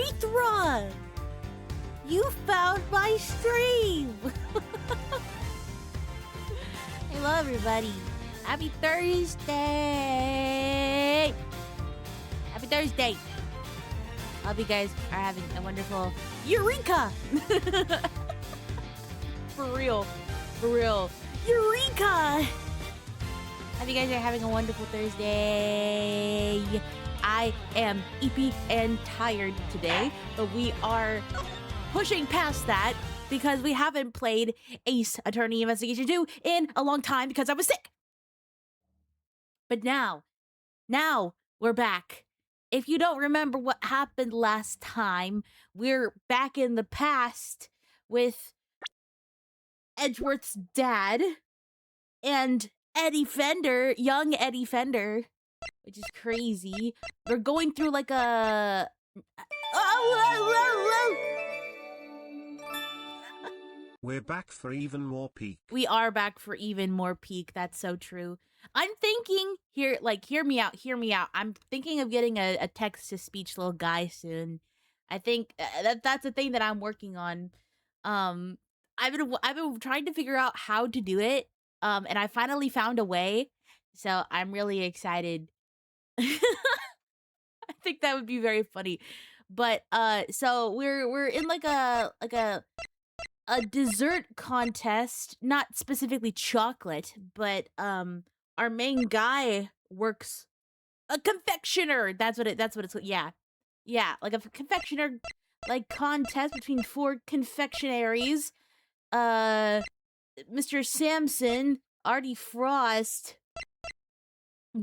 Urethra! You found my stream! Hello, everybody. Happy Thursday! Happy Thursday! Hope you guys are having a wonderful Eureka! For real. For real. Eureka! Hope you guys are having a wonderful Thursday. I am eepy and tired today, but we are pushing past that because we haven't played Ace Attorney Investigation 2 in a long time because I was sick. But now we're back. If you don't remember what happened last time, we're back in the past with Edgeworth's dad and Eddie Fender, young Eddie Fender, which is crazy. We're going through like a... We're back for even more peak. We are back for even more peak. That's so true. I'm thinking, hear me out. I'm thinking of getting a text-to-speech little guy soon. I think that's a thing that I'm working on. I've been trying to figure out how to do it. And I finally found a way. So I'm really excited. I think that would be very funny. But so we're in like a dessert contest, not specifically chocolate, but our main guy works a confectioner. That's what it's yeah, like a confectioner like contest between 4 confectionaries. Mr. Samson, Artie Frost,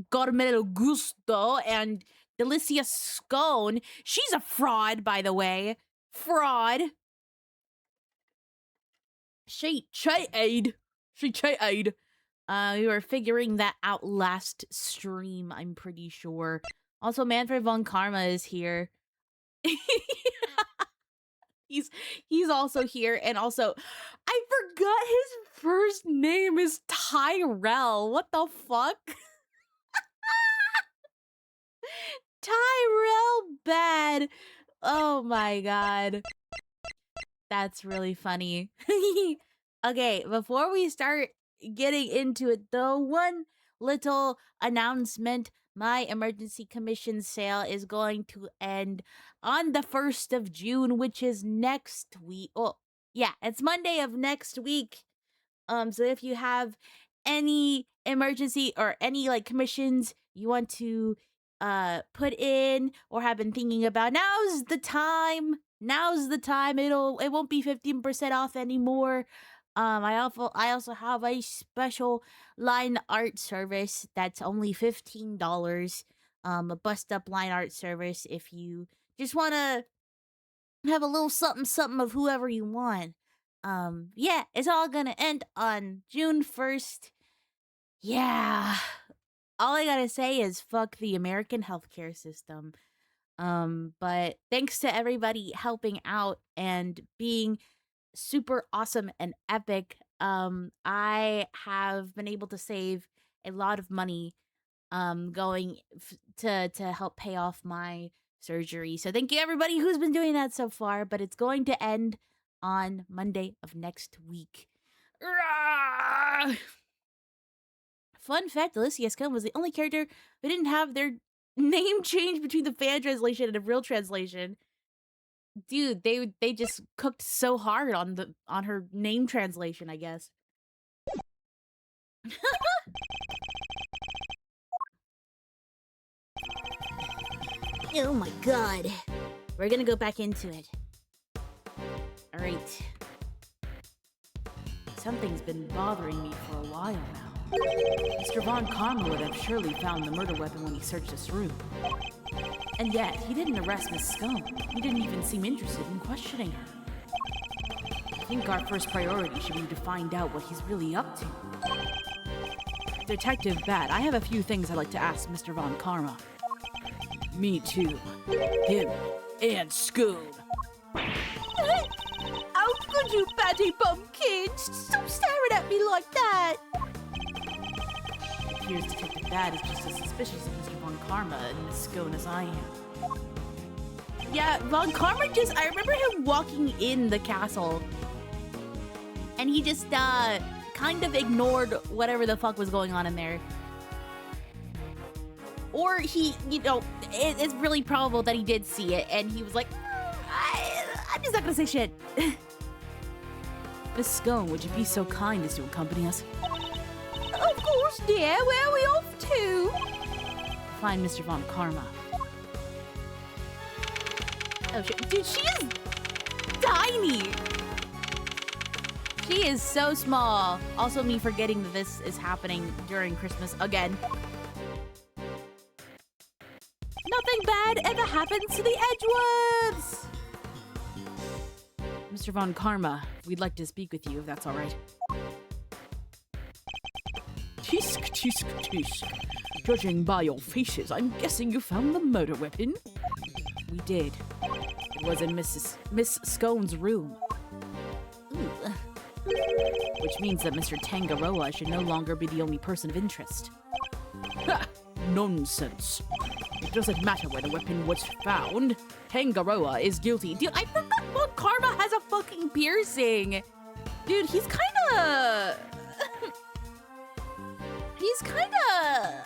Carmelo Gusto, and Delicia Scone. She's a fraud, by the way. Fraud. She cheated. We were figuring that out last stream, I'm pretty sure. Also, Manfred von Karma is here. He's also here, and also, I forgot his first name is Tyrell. What the fuck? Tyrell Bad. Oh my god. That's really funny. Okay, before we start getting into it, though, one little announcement. My emergency commission sale is going to end on the 1st of June, which is next week. Oh, yeah, it's Monday of next week. So if you have any emergency or any like commissions you want to put in or have been thinking about, now's the time. It won't be 15% off anymore. I also have a special line art service that's only $15. A bust up line art service if you just want to have a little something of whoever you want. Yeah, it's all gonna end on June 1st. Yeah. All I gotta say is fuck the American healthcare system. But thanks to everybody helping out and being super awesome and epic. I have been able to save a lot of money going to help pay off my surgery. So thank you everybody who's been doing that so far, but it's going to end on Monday of next week. Rah! Fun fact, Alicia Scone was the only character who didn't have their name changed between the fan translation and the real translation. Dude, they just cooked so hard on her name translation, I guess. Oh my god. We're gonna go back into it. Alright. Something's been bothering me for a while now. Mr. Von Karma would have surely found the murder weapon when he searched this room. And yet, he didn't arrest Miss Scone. He didn't even seem interested in questioning her. I think our first priority should be to find out what he's really up to. Detective Bat, I have a few things I'd like to ask Mr. Von Karma. Me too. Him and Scone. How could you, Fatty Bumpkin? Stop staring at me like that! It appears Detective Bat is just as suspicious of Mr. Von Karma and Miss Scone as I am. Yeah, Von Karma I remember him walking in the castle. And he just, kind of ignored whatever the fuck was going on in there. Or he, it's really probable that he did see it, and he was like, I'm just not gonna say shit. Miss Scone, would you be so kind as to accompany us? Of course, dear. Where are we off to? Find Mr. Von Karma. Oh shit. Dude, she is tiny. She is so small. Also me forgetting that this is happening during Christmas again. Nothing bad ever happens to the Edgeworths! Mr. Von Karma, we'd like to speak with you if that's all right. Tisk, tisk, tisk. Judging by your faces, I'm guessing you found the murder weapon? We did. It was in Miss Scone's room. Ooh. Which means that Mr. Tangaroa should no longer be the only person of interest. Ha! Nonsense. It doesn't matter where the weapon was found. Tangaroa is guilty. Dude, I forgot Von Karma has a fucking piercing. Dude, he's kinda... he's kinda...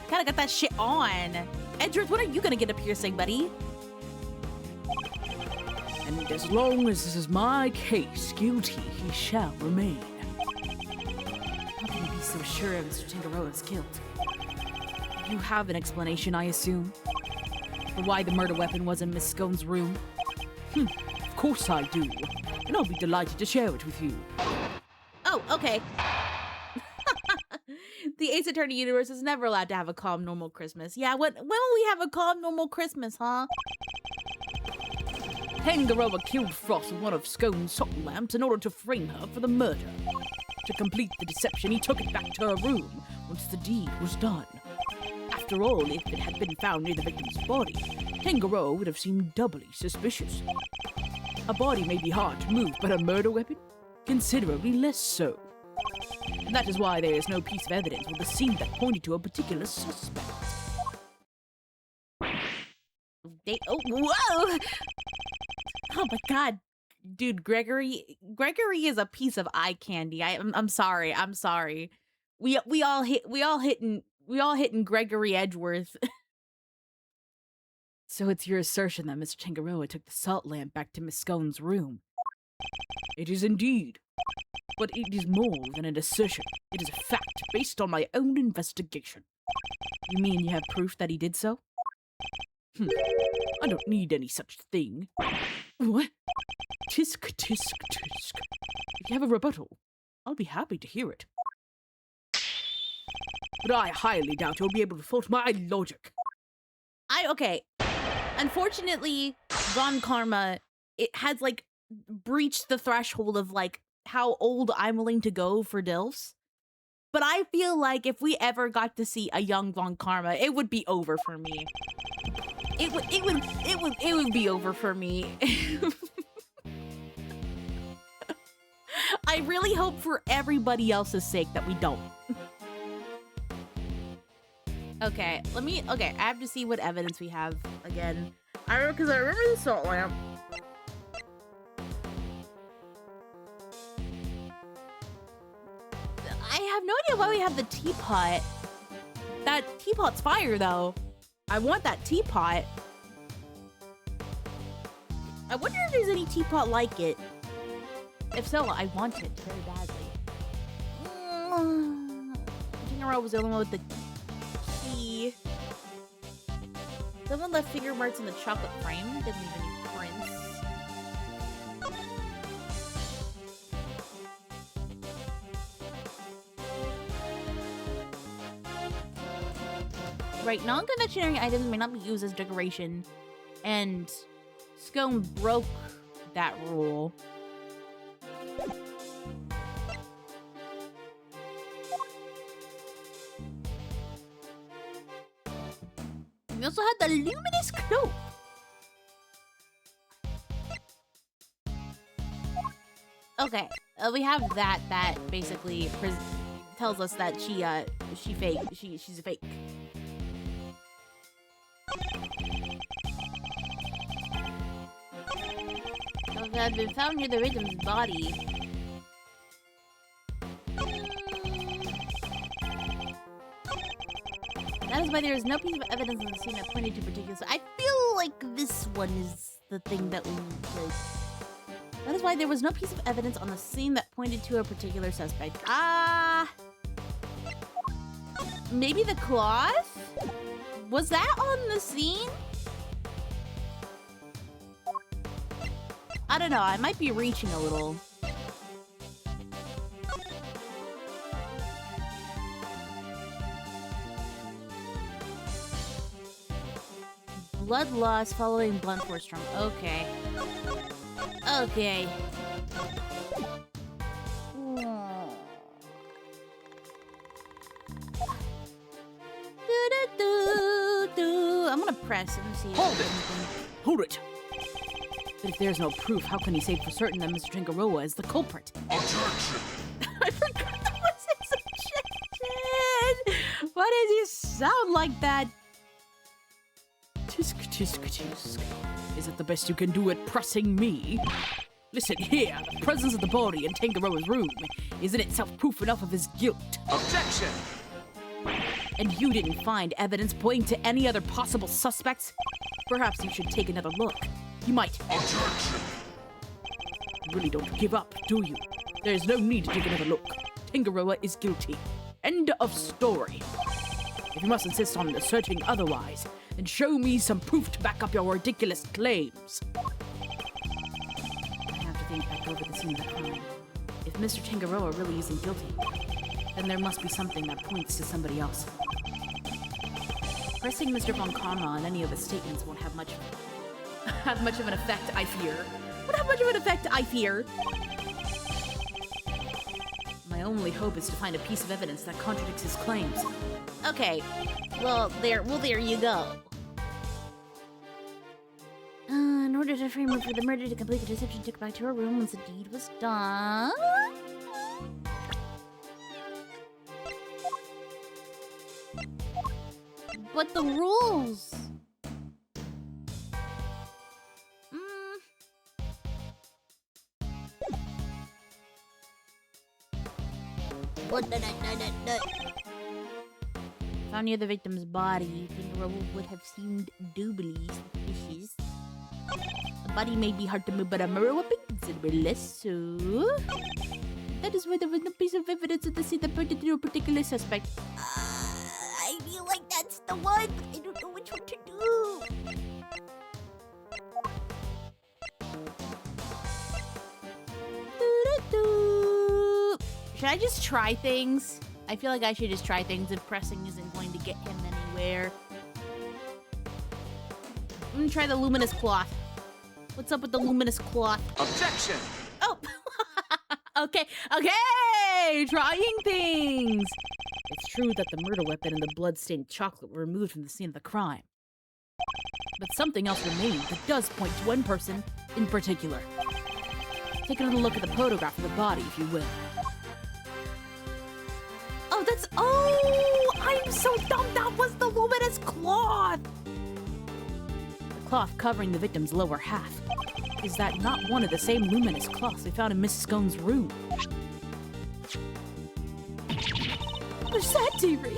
kinda got that shit on. Edgeworth, when are you gonna get a piercing, buddy? And as long as this is my case, guilty he shall remain. How can you be so sure Mr. Tangaroa's guilt? You have an explanation, I assume, for why the murder weapon was in Miss Scone's room? Of course I do, and I'll be delighted to share it with you. Oh, okay. The Ace Attorney universe is never allowed to have a calm, normal Christmas. Yeah, when will we have a calm, normal Christmas, huh? Tangaroa killed Frost with one of Scone's salt lamps in order to frame her for the murder. To complete the deception, he took it back to her room once the deed was done. After all, if it had been found near the victim's body, Tangaroa would have seemed doubly suspicious. A body may be hard to move, but a murder weapon? Considerably less so. And that is why there is no piece of evidence on the scene that pointed to a particular suspect. Oh, whoa! Oh my god. Dude, Gregory is a piece of eye candy. I'm sorry. I'm sorry. We all hitting Gregory Edgeworth. So it's your assertion that Mr. Tangaroa took the salt lamp back to Miss Scone's room? It is indeed. But it is more than an assertion. It is a fact based on my own investigation. You mean you have proof that he did so? I don't need any such thing. What? Tisk, tisk, tisk. If you have a rebuttal, I'll be happy to hear it. But I highly doubt you'll be able to fault my logic. Okay. Unfortunately, Von Karma, it has, like, breached the threshold of, like, how old I'm willing to go for DILFs. But I feel like if we ever got to see a young Von Karma, it would be over for me. It would be over for me. I really hope for everybody else's sake that we don't. Okay, I have to see what evidence we have again. Because I remember the salt lamp. I have no idea why we have the teapot. That teapot's fire, though. I want that teapot. I wonder if there's any teapot like it. If so, I want it very badly. Tangaroa was the only one with the key. Someone left finger marks in the chocolate frame. Doesn't even need prints. Right, non-conventionary items may not be used as decoration, and Scone broke that rule. We also had the luminous cloak. Okay, we have that basically tells us that she's a fake. Have been found near the victim's body. That is why there is no piece of evidence on the scene that pointed to particular. I feel like this one is the thing that we like. That is why there was no piece of evidence on the scene that pointed to a particular suspect. Maybe the cloth? Was that on the scene? I don't know. I might be reaching a little. Blood loss following blunt force trauma. Okay. Okay. I'm gonna press and see. Hold it! Hold it! But if there's no proof, how can he say for certain that Mr. Tangaroa is the culprit? Objection! I forgot that was his objection! Why does he sound like that? Tisk, tisk, tisk. Is it the best you can do at pressing me? Listen here, the presence of the body in Tangaroa's room is in itself proof enough of his guilt. Objection! And you didn't find evidence pointing to any other possible suspects? Perhaps you should take another look. You might. Objection! You really don't give up, do you? There's no need to take another look. Tangaroa is guilty. End of story. If you must insist on asserting otherwise, then show me some proof to back up your ridiculous claims. I have to think back over the scene of the crime. If Mr. Tangaroa really isn't guilty, then there must be something that points to somebody else. Pressing Mr. Von Karma on any of his statements won't have much of an effect, I fear. My only hope is to find a piece of evidence that contradicts his claims. Okay. Well, there you go. In order to frame her for the murder to complete the deception, took her back to her room once the deed was done. But the rules. Found near the victim's body, Tangaroa would have seemed doubly suspicious. The body may be hard to move, but a murder weapon considerably less so. That is why there was no piece of evidence at the scene that pointed to a particular suspect. I feel like that's the one. I don't know which one to do. Should I just try things? I feel like I should just try things if pressing isn't going to get him anywhere. I'm gonna try the luminous cloth. What's up with the luminous cloth? Objection! Oh! Okay. Trying things! It's true that the murder weapon and the blood-stained chocolate were removed from the scene of the crime. But something else remains that does point to one person in particular. Take another look at the photograph of the body, if you will. Oh, I'm so dumb. That was the luminous cloth. The cloth covering the victim's lower half. Is that not one of the same luminous cloths we found in Mrs. Scone's room? Was that dearie?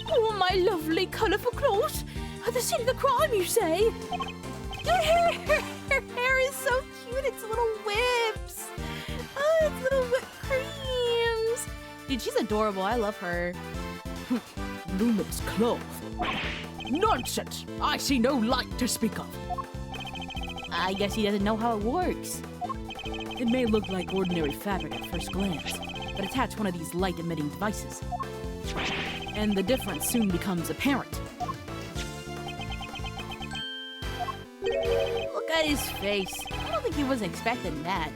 Oh, my lovely colourful cloth. At the scene of the crime, you say? Her hair is so cute. It's little whips. Oh, it's little whipped creams. Dude, she's adorable. I love her. Luminous cloth? Nonsense! I see no light to speak of. I guess he doesn't know how it works. It may look like ordinary fabric at first glance, but attach one of these light-emitting devices, and the difference soon becomes apparent. Look at his face. I don't think he was expecting that.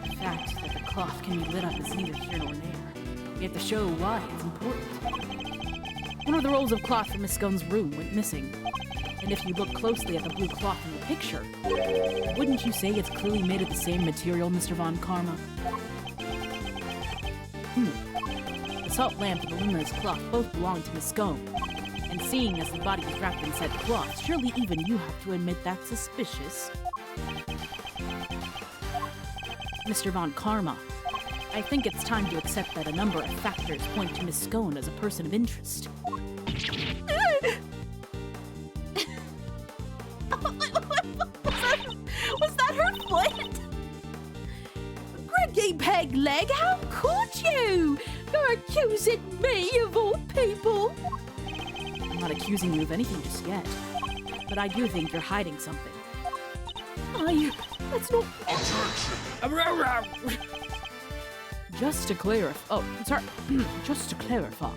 The fact that the cloth can be lit up is neither here nor there. We have to show why it's important. One of the rolls of cloth from Miss Scone's room went missing. And if you look closely at the blue cloth in the picture, wouldn't you say it's clearly made of the same material, Mr. Von Karma? The salt lamp and the luminous cloth both belong to Miss Scone. And seeing as the body is wrapped in said cloth, surely even you have to admit that's suspicious. Mr. Von Karma. I think it's time to accept that a number of factors point to Miss Scone as a person of interest. Was that her foot? Greggy Peg Leg, how could you? You're accusing me of all people. I'm not accusing you of anything just yet, but I do think you're hiding something. That's not... Just to clarify, just to clarify,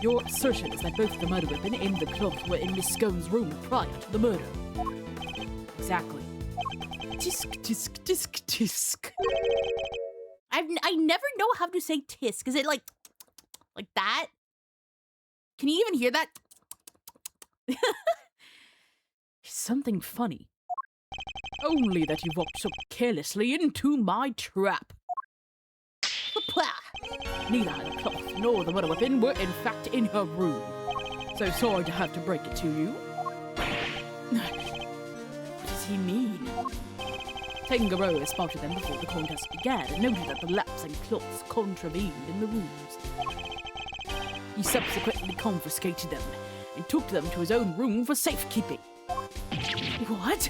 your assertion is that both the murder weapon and the cloth were in Miss Scone's room prior to the murder. Exactly. Tisk, tisk, tisk, tisk. I never know how to say tisk. Is it like that? Can you even hear that? Something funny. Only that you walked so carelessly into my trap. Neither the cloth nor the murder weapon were in fact in her room. So sorry to have to break it to you. What does he mean? Tangaroa spotted them before the contest began and noted that the laps and cloths contravened in the rooms. He subsequently confiscated them and took them to his own room for safekeeping. What?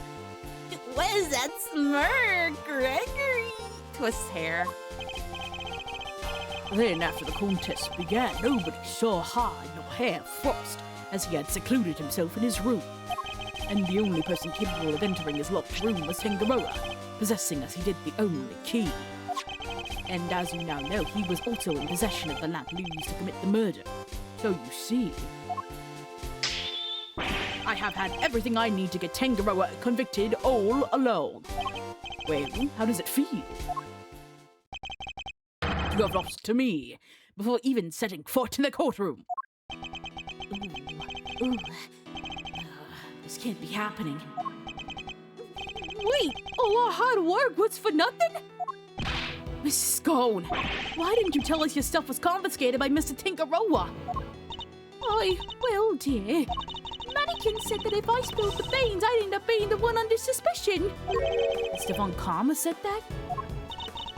What is that smirk, Gregory? Twists hair. Then, after the contest began, nobody saw hide nor hair Frost, as he had secluded himself in his room. And the only person capable of entering his locked room was Tangaroa, possessing as he did the only key. And as you now know, he was also in possession of the lamp used to commit the murder. So you see, I have had everything I need to get Tangaroa convicted all along. Well, how does it feel? You have lost to me before even setting foot in the courtroom. Ooh. This can't be happening. Wait, all our hard work was for nothing? Mrs. Scone, why didn't you tell us your stuff was confiscated by Mr. Tangaroa? Well, dear, Mannequin said that if I spilled the beans, I'd end up being the one under suspicion. Mr. Von Karma said that?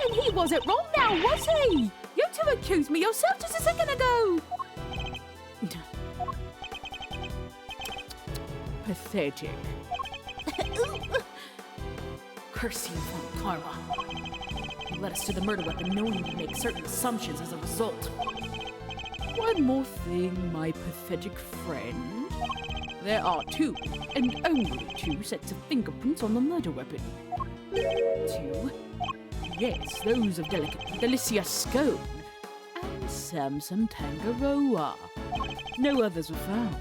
And he wasn't wrong now, was he? You two accused me yourself just a second ago. Pathetic. Curse you, Von Karma. You led us to the murder weapon knowing you'd make certain assumptions as a result. One more thing, my pathetic friend. There are 2, and only 2 sets of fingerprints on the murder weapon. 2? Yes, those of Delicia Scone and Samson Tangaroa. No others were found.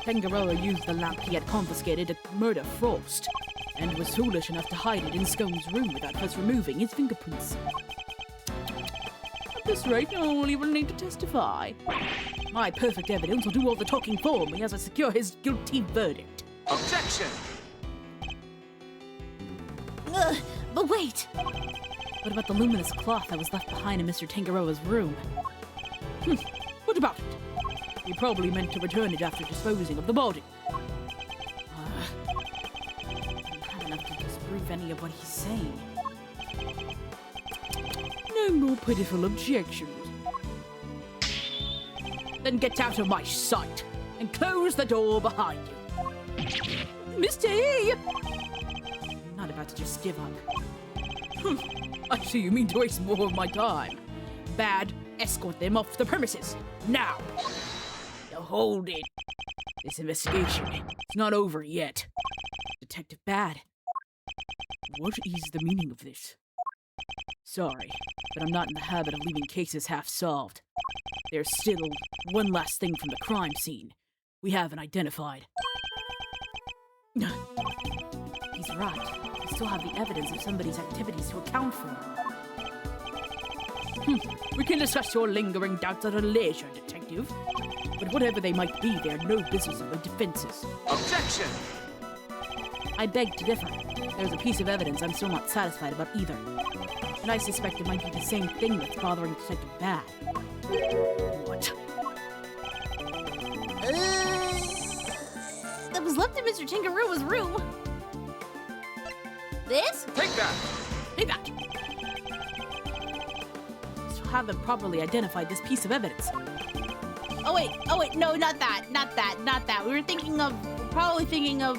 Tangaroa used the lamp he had confiscated to murder Frost, and was foolish enough to hide it in Scone's room without first removing his fingerprints. At this rate, I won't even need to testify. My perfect evidence will do all the talking for me as I secure his guilty verdict. Objection! But wait! What about the luminous cloth that was left behind in Mr. Tangaroa's room? What about it? He probably meant to return it after disposing of the body. Not enough to disprove any of what he's saying. No more pitiful objections. Then get out of my sight and close the door behind you. Mr. E! I'm not about to just give up. I see you mean to waste more of my time. Bad, escort them off the premises. Now! Now hold it. This investigation is not over yet. Detective Bad, what is the meaning of this? Sorry, but I'm not in the habit of leaving cases half-solved. There's still one last thing from the crime scene we haven't identified. He's right. We still have the evidence of somebody's activities to account for. We can discuss your lingering doubts at a leisure, Detective. But whatever they might be, they are no business of the defense's. Objection! I beg to differ. There's a piece of evidence I'm still not satisfied about either. And I suspect it might be the same thing that's bothering Detective Bad. What? That was left in Mr. Tangaroa's room. This? Take that! Take that! Still haven't properly identified this piece of evidence. Oh wait, no, not that. We're probably thinking of,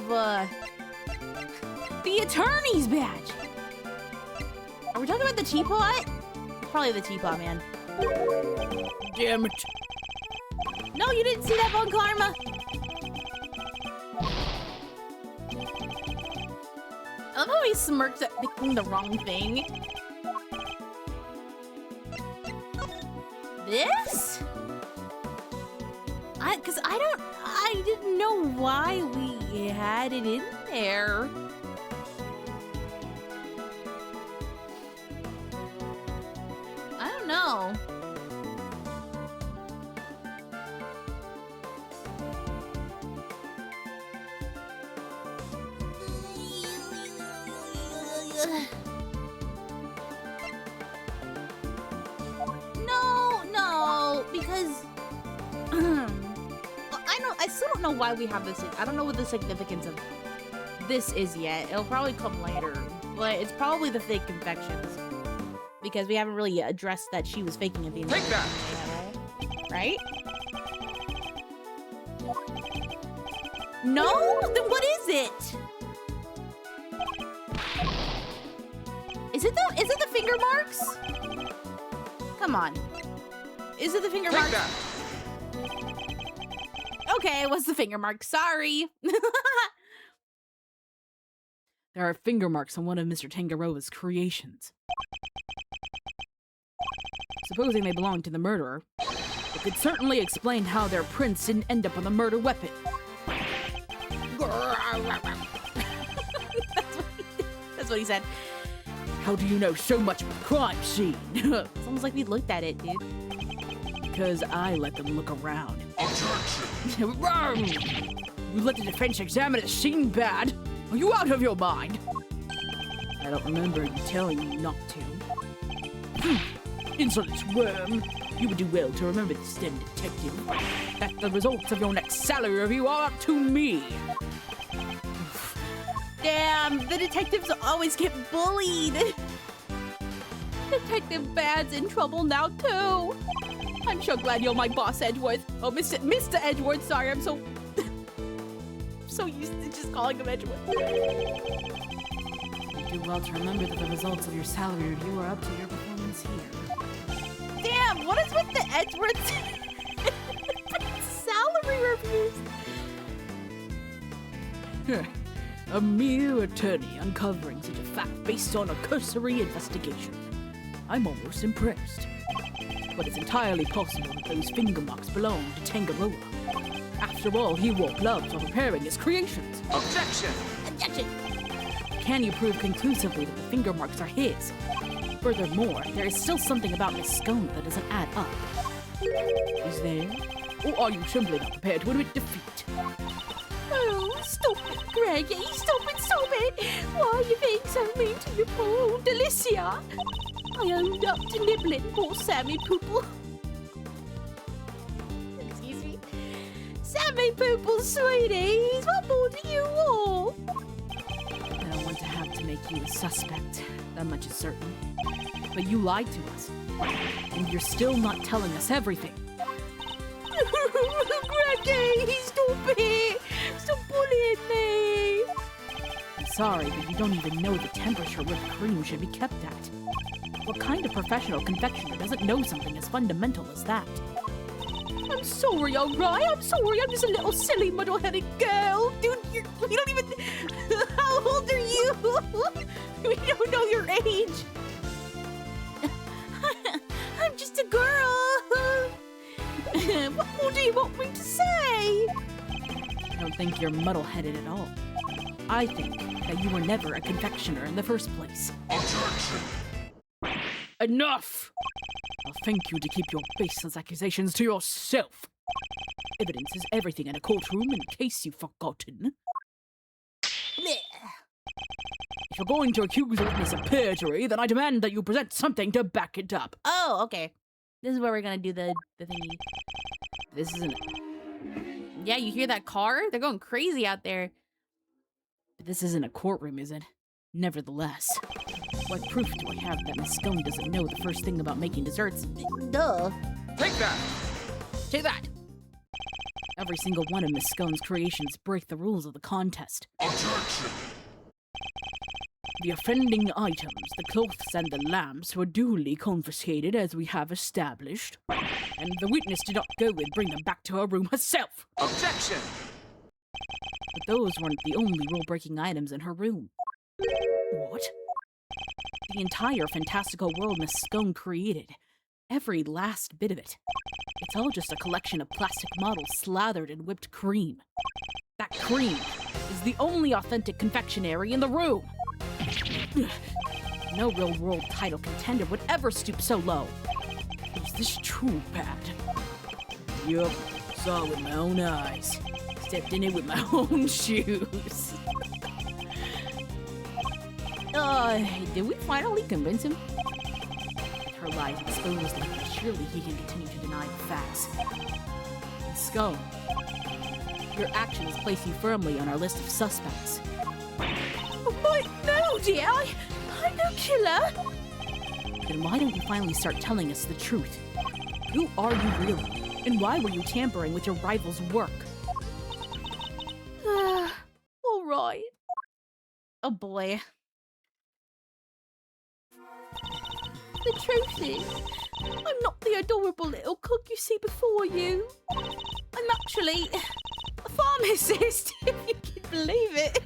the attorney's badge. Are we talking about the teapot? Probably the teapot, man. Damn it. No, you didn't see that, Von Karma. I love how he smirks at picking the wrong thing. This? I didn't know why we had it in there. I don't know. No, because I still don't know why we have this. I don't know what the significance of this is yet. It'll probably come later, but it's probably the fake confections because we haven't really addressed that she was faking it the entire Take that! time, right? No? Then what is it? Is it the finger marks? Come on. Is it the finger Take marks? that! Okay, it was the finger marks. Sorry. There are finger marks on one of Mr. Tangaroa's creations. Supposing they belong to the murderer, it could certainly explain how their prints didn't end up on the murder weapon. That's what he said. How do you know so much about the crime scene? It's almost like we looked at it, dude. Because I let them look around. Objection! Wrong! You let the defense examine the scene bad? Are you out of your mind? I don't remember you telling me not to. Insolent worm! You would do well to remember this then, detective. That the results of your next salary review are up to me. Damn, the detectives always get bullied. Detective Bad's in trouble now, too. I'm so glad you're my boss, Edgeworth. Oh, Mr. Edgeworth, sorry, I'm so used to just calling him Edgeworth. You do well to remember that the results of your salary review are up to your performance here. Damn, what is with the Edgeworth salary reviews? A mere attorney uncovering such a fact based on a cursory investigation. I'm almost impressed. But it's entirely possible that those finger marks belong to Tangaroa. After all, he wore gloves while preparing his creations. Objection! Objection. Can you prove conclusively that the finger marks are his? Furthermore, there is still something about Miss Scone that doesn't add up. Is there? Or are you simply not prepared to admit defeat? Oh, stop it, Greggy. Stop it. Why are you being so mean to your poor Delicia? I owned up to nibbling poor Sammy Poople. Excuse me. Sammy Poople, sweeties, what more do you want? I don't want to have to make you a suspect. That much is certain. But you lied to us. And you're still not telling us everything. Greggy, stop it. Stop bullying me. I'm sorry, but you don't even know the temperature whipped cream should be kept at. What kind of professional confectioner doesn't know something as fundamental as that? I'm sorry, alright? I'm sorry. I'm just a little silly, muddle-headed girl. Dude, we don't even... How old are you? We don't know your age. I'm just a girl. What more do you want me to say? I don't think you're muddle-headed at all. I think that you were never a confectioner in the first place. Objection! Enough! I'll thank you to keep your baseless accusations to yourself. Evidence is everything in a courtroom, in case you've forgotten. If you're going to accuse a witness of perjury, then I demand that you present something to back it up. Oh, okay. This is where we're gonna do the thingy. This isn't... Yeah, you hear that car? They're going crazy out there. This isn't a courtroom, is it? Nevertheless, what proof do I have that Miss Scone doesn't know the first thing about making desserts? Duh. Take that! Take that! Every single one of Miss Scone's creations break the rules of the contest. Objection! The offending items, the cloths and the lamps, were duly confiscated as we have established, and the witness did not go and bring them back to her room herself. Objection! But those weren't the only rule-breaking items in her room. What? The entire fantastical world Miss Scone created. Every last bit of it. It's all just a collection of plastic models slathered in whipped cream. That cream is the only authentic confectionery in the room. No real-world title contender would ever stoop so low. Is this true, Pat? Yup, saw it with my own eyes. Stepped in it with my own shoes. Did we finally convince him? With her lies exposed, surely he can continue to deny the facts. And Scone, your actions place you firmly on our list of suspects. But no, dear, I'm no killer. Then why don't you finally start telling us the truth? Who are you really? And why were you tampering with your rival's work? All right. Oh boy. The truth is, I'm not the adorable little cook you see before you. I'm actually a pharmacist, if you can believe it.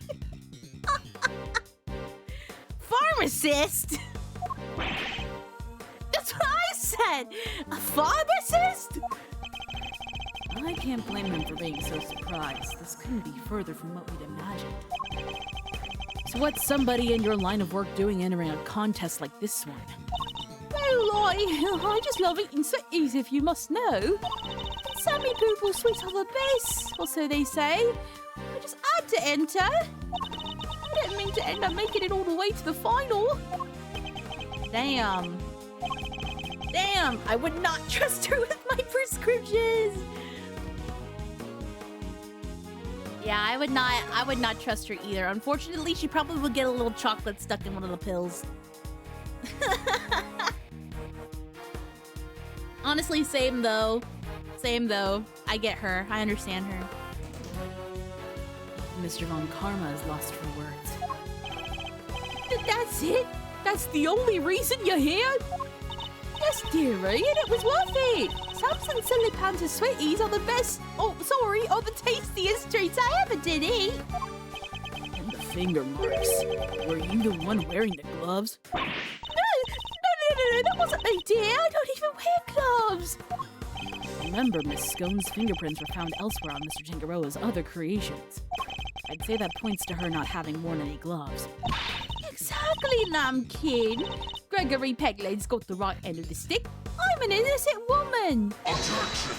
Pharmacist? That's what I said! A pharmacist? I can't blame him for being so surprised. This couldn't be further from what we'd imagined. So what's somebody in your line of work doing entering a contest like this one? Well, I just love eating sweeties, if you must know. Sammy Poople sweets are the best, or so they say. I just had to enter. I didn't mean to end up making it all the way to the final. Damn. Damn, I would not trust her with my prescriptions. Yeah, I would not trust her either. Unfortunately, she probably would get a little chocolate stuck in one of the pills. Honestly, same though. Same though. I get her. I understand her. Mr. Von Karma has lost for words. That's it? That's the only reason you're here? Yes, dearie, and it was worth it. Samson Silly Panda Sweeties are the best, are the tastiest treats I ever did eat. And the finger marks. Were you the one wearing the gloves? No, that wasn't me, dear. I don't even wear gloves. Remember, Miss Scone's fingerprints were found elsewhere on Mr. Tangaroa's other creations. I'd say that points to her not having worn any gloves. Exactly, Lambkin. Gregory Pegleg's got the right end of the stick. I'm an innocent woman. Objection!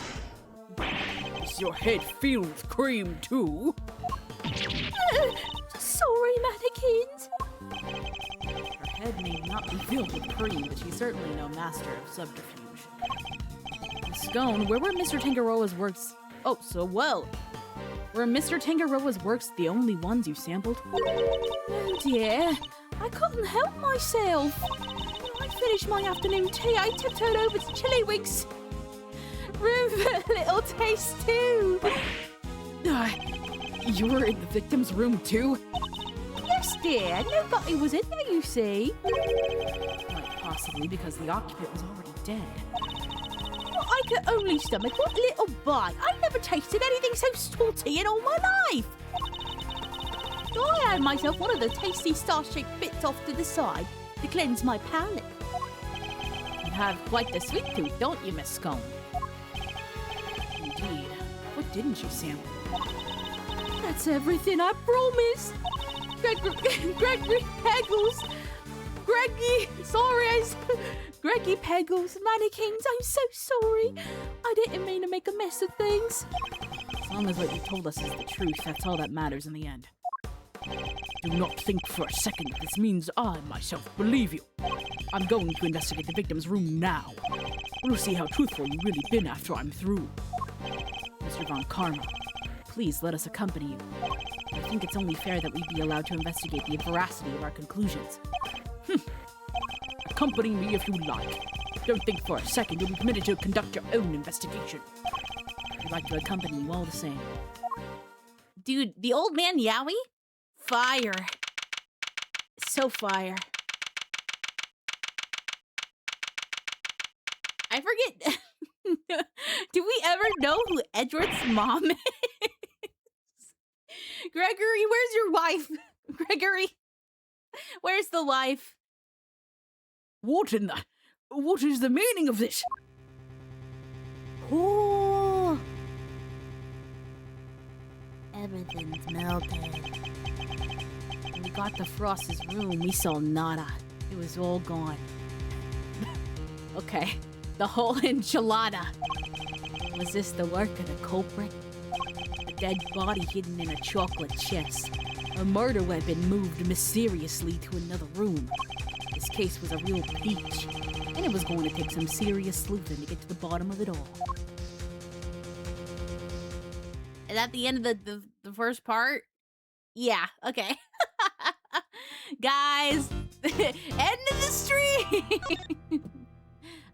Is your head filled with cream, too? Sorry, mannequins. Her head may not be filled with cream, but she's certainly no master of subterfuge. Miss Scone, where were Mr. Tangaroa's works? Oh, so well. Were Mr. Tangaroa's works the only ones you sampled? Oh dear, I couldn't help myself. When I finished my afternoon tea, I tiptoed over to Chillywink's room for a little taste too. You were in the victim's room too? Yes, dear. Nobody was in there, you see. Quite possibly because the occupant was already dead. I could only stomach one little bite. I never tasted anything so salty in all my life. I had myself one of the tasty star-shaped bits off to the side to cleanse my palate. You have quite the sweet tooth, don't you, Miss Scone? Indeed. What didn't you sample? That's everything I promised. Gregory Peggles. Greggy Peggles, mannequins, I'm so sorry. I didn't mean to make a mess of things. As long as what you told us is the truth, that's all that matters in the end. Do not think for a second that this means I myself believe you. I'm going to investigate the victim's room now. We'll see how truthful you've really been after I'm through. Mr. Von Karma, please let us accompany you. I think it's only fair that we be allowed to investigate the veracity of our conclusions. Accompany me if you like. Don't think for a second you'll be permitted to conduct your own investigation. I'd like to accompany you all the same. Dude, the old man Yowie? Fire. So fire. I forget. Do we ever know who Edward's mom is? Gregory, where's your wife? Gregory, where's the wife? What is the meaning of this? Oh. Everything's melted. When we got to Frost's room, we saw nada. It was all gone. Okay, the whole enchilada. Was this the work of the culprit? A dead body hidden in a chocolate chest. A murder weapon moved mysteriously to another room. This case was a real peach, and it was going to take some serious sleuthing to get to the bottom of it all. Is that the end of the first part? Yeah, okay. Guys, end of the stream!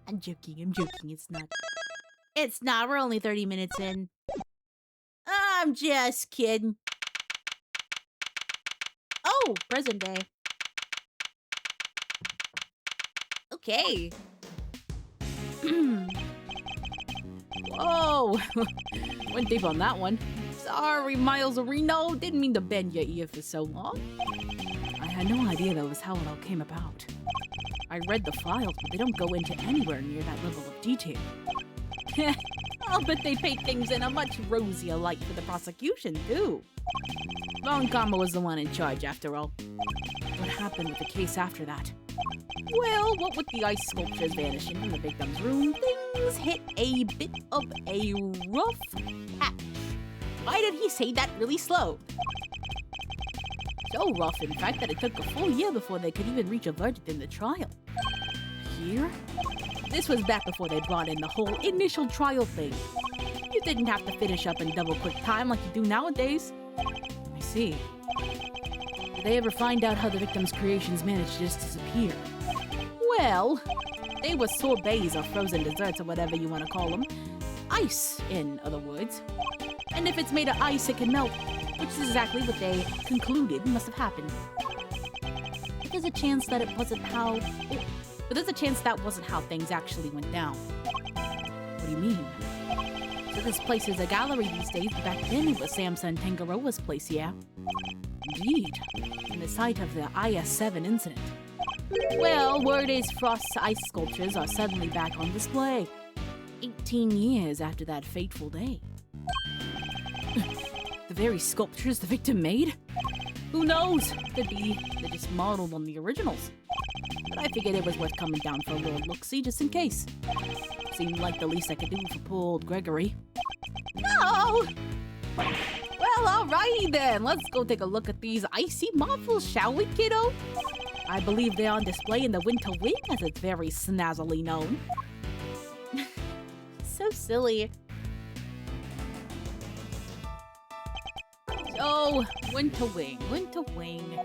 I'm joking, it's not. It's not, we're only 30 minutes in. I'm just kidding. Oh, present day. Okay. Whoa! Went deep on that one. Sorry, Miles Reno. Didn't mean to bend your ear for so long. I had no idea that was how it all came about. I read the files, but they don't go into anywhere near that level of detail. I'll bet they paint things in a much rosier light for the prosecution, too. Von Karma was the one in charge, after all. What happened with the case after that? Well, what with the ice sculptures vanishing from the victim's room, things hit a bit of a rough patch. Why did he say that really slow? So rough, in fact, that it took a full year before they could even reach a verdict in the trial. Year? This was back before they brought in the whole initial trial thing. You didn't have to finish up in double-quick time like you do nowadays. I see. Did they ever find out how the victim's creations managed to just disappear? Well, they were sorbets or frozen desserts or whatever you want to call them. Ice, in other words. And if it's made of ice, it can melt, which is exactly what they concluded must have happened. But there's a chance that it wasn't how... But there's a chance that wasn't how things actually went down. What do you mean? So this place is a gallery these days, but back then it was Samson Tangaroa's place, yeah? Indeed. And the site of the IS-7 incident. Well, word is Frost's ice sculptures are suddenly back on display. 18 years after that fateful day. The very sculptures the victim made? Who knows? Could be they're just modeled on the originals. But I figured it was worth coming down for a little look-see just in case. Seemed like the least I could do for poor old Gregory. No! Well, alrighty then. Let's go take a look at these icy marvels, shall we, kiddo? I believe they're on display in the Winter Wing, as it's very snazzily known. So silly. So, Winter Wing, Winter Wing.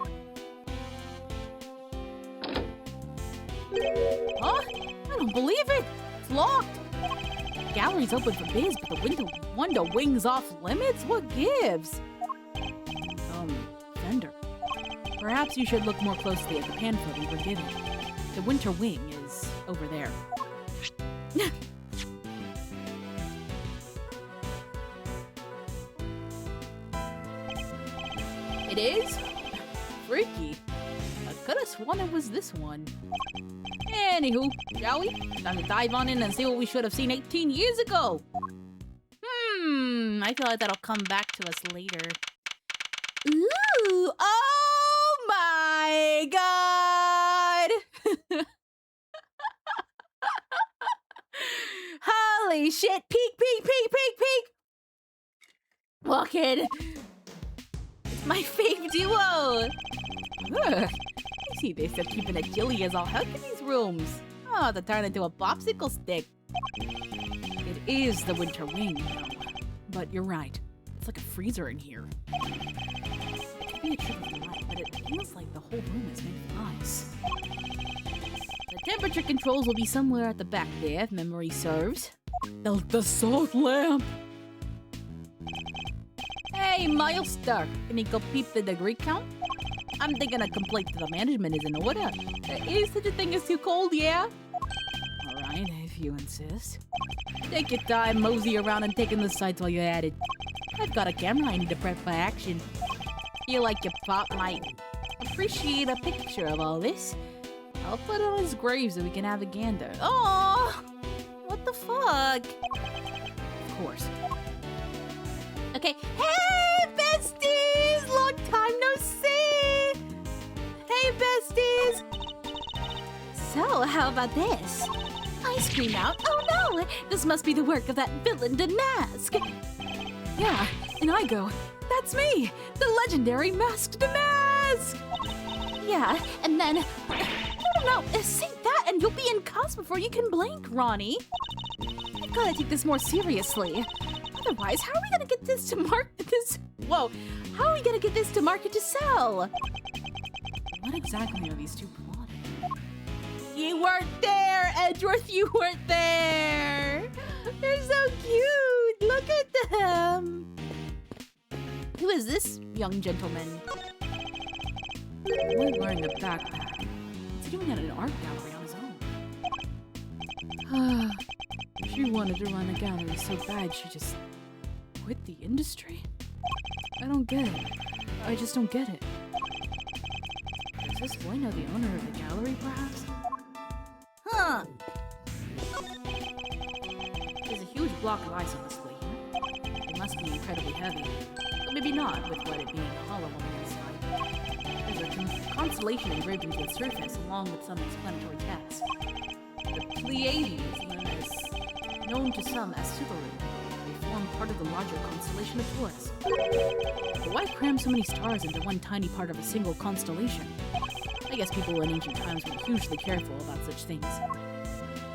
Huh? I don't believe it! It's locked! The gallery's open for biz, but the Wonder Wing's off limits? What gives? Vendor. Perhaps you should look more closely at the pamphlet we were given. The Winter Wing is over there. It is? Freaky. I could have sworn it was this one. Anywho, shall we? Time to dive on in and see what we should have seen 18 years ago. I feel like that'll come back to us later. Ooh! Oh my god! Holy shit! Peek, peek, peek, peek, peek! Look it! It's my fave duo! Ugh. I see they still keeping a chilly as all heck in these rooms. Oh, to turn into a popsicle stick. It is the Winter Wing, though. But you're right. It's like a freezer in here. be a trick of the light, but it feels like the whole room is made of ice. The temperature controls will be somewhere at the back there, if memory serves. The salt lamp! Hey, Milester, can you go peep the degree count? I'm thinking a complaint to the management is in order. There is such a thing as too cold, yeah? Alright, if you insist. Take your time, mosey around and take in the sights while you're at it. I've got a camera I need to prep for action. Feel like your pop might appreciate a picture of all this. I'll put it on his grave so we can have a gander. Oh, what the fuck? Of course. Okay. Hey, besties! Long time no see! Hey, besties! So, how about this? Ice cream out? Oh no! This must be the work of that villain Damask! Yeah, and I go, that's me! The legendary Masked Damask! Yeah, and then... No, say that and you'll be in cuffs before you can blink, Ronnie! I've gotta take this more seriously. Otherwise, how are we gonna get this to Whoa! How are we gonna get this to market to sell? What exactly are these two plotting? You weren't there, Edgeworth! You weren't there! They're so cute! Look at them! Who is this young gentleman? Boy wearing a backpack. What's he doing at an art gallery on his own? She wanted to run a gallery so bad she just quit the industry? I don't get it. I just don't get it. Does this boy know the owner of the gallery, perhaps? Huh! There's a huge block of ice on display here. It must be incredibly heavy. But maybe not, with what it being hollow on the inside. There's a constellation engraved into the surface, along with some explanatory text. The Pleiades, known to some as Subaru, they form part of the larger constellation of Taurus. But why cram so many stars into one tiny part of a single constellation? I guess people in ancient times were hugely careful about such things.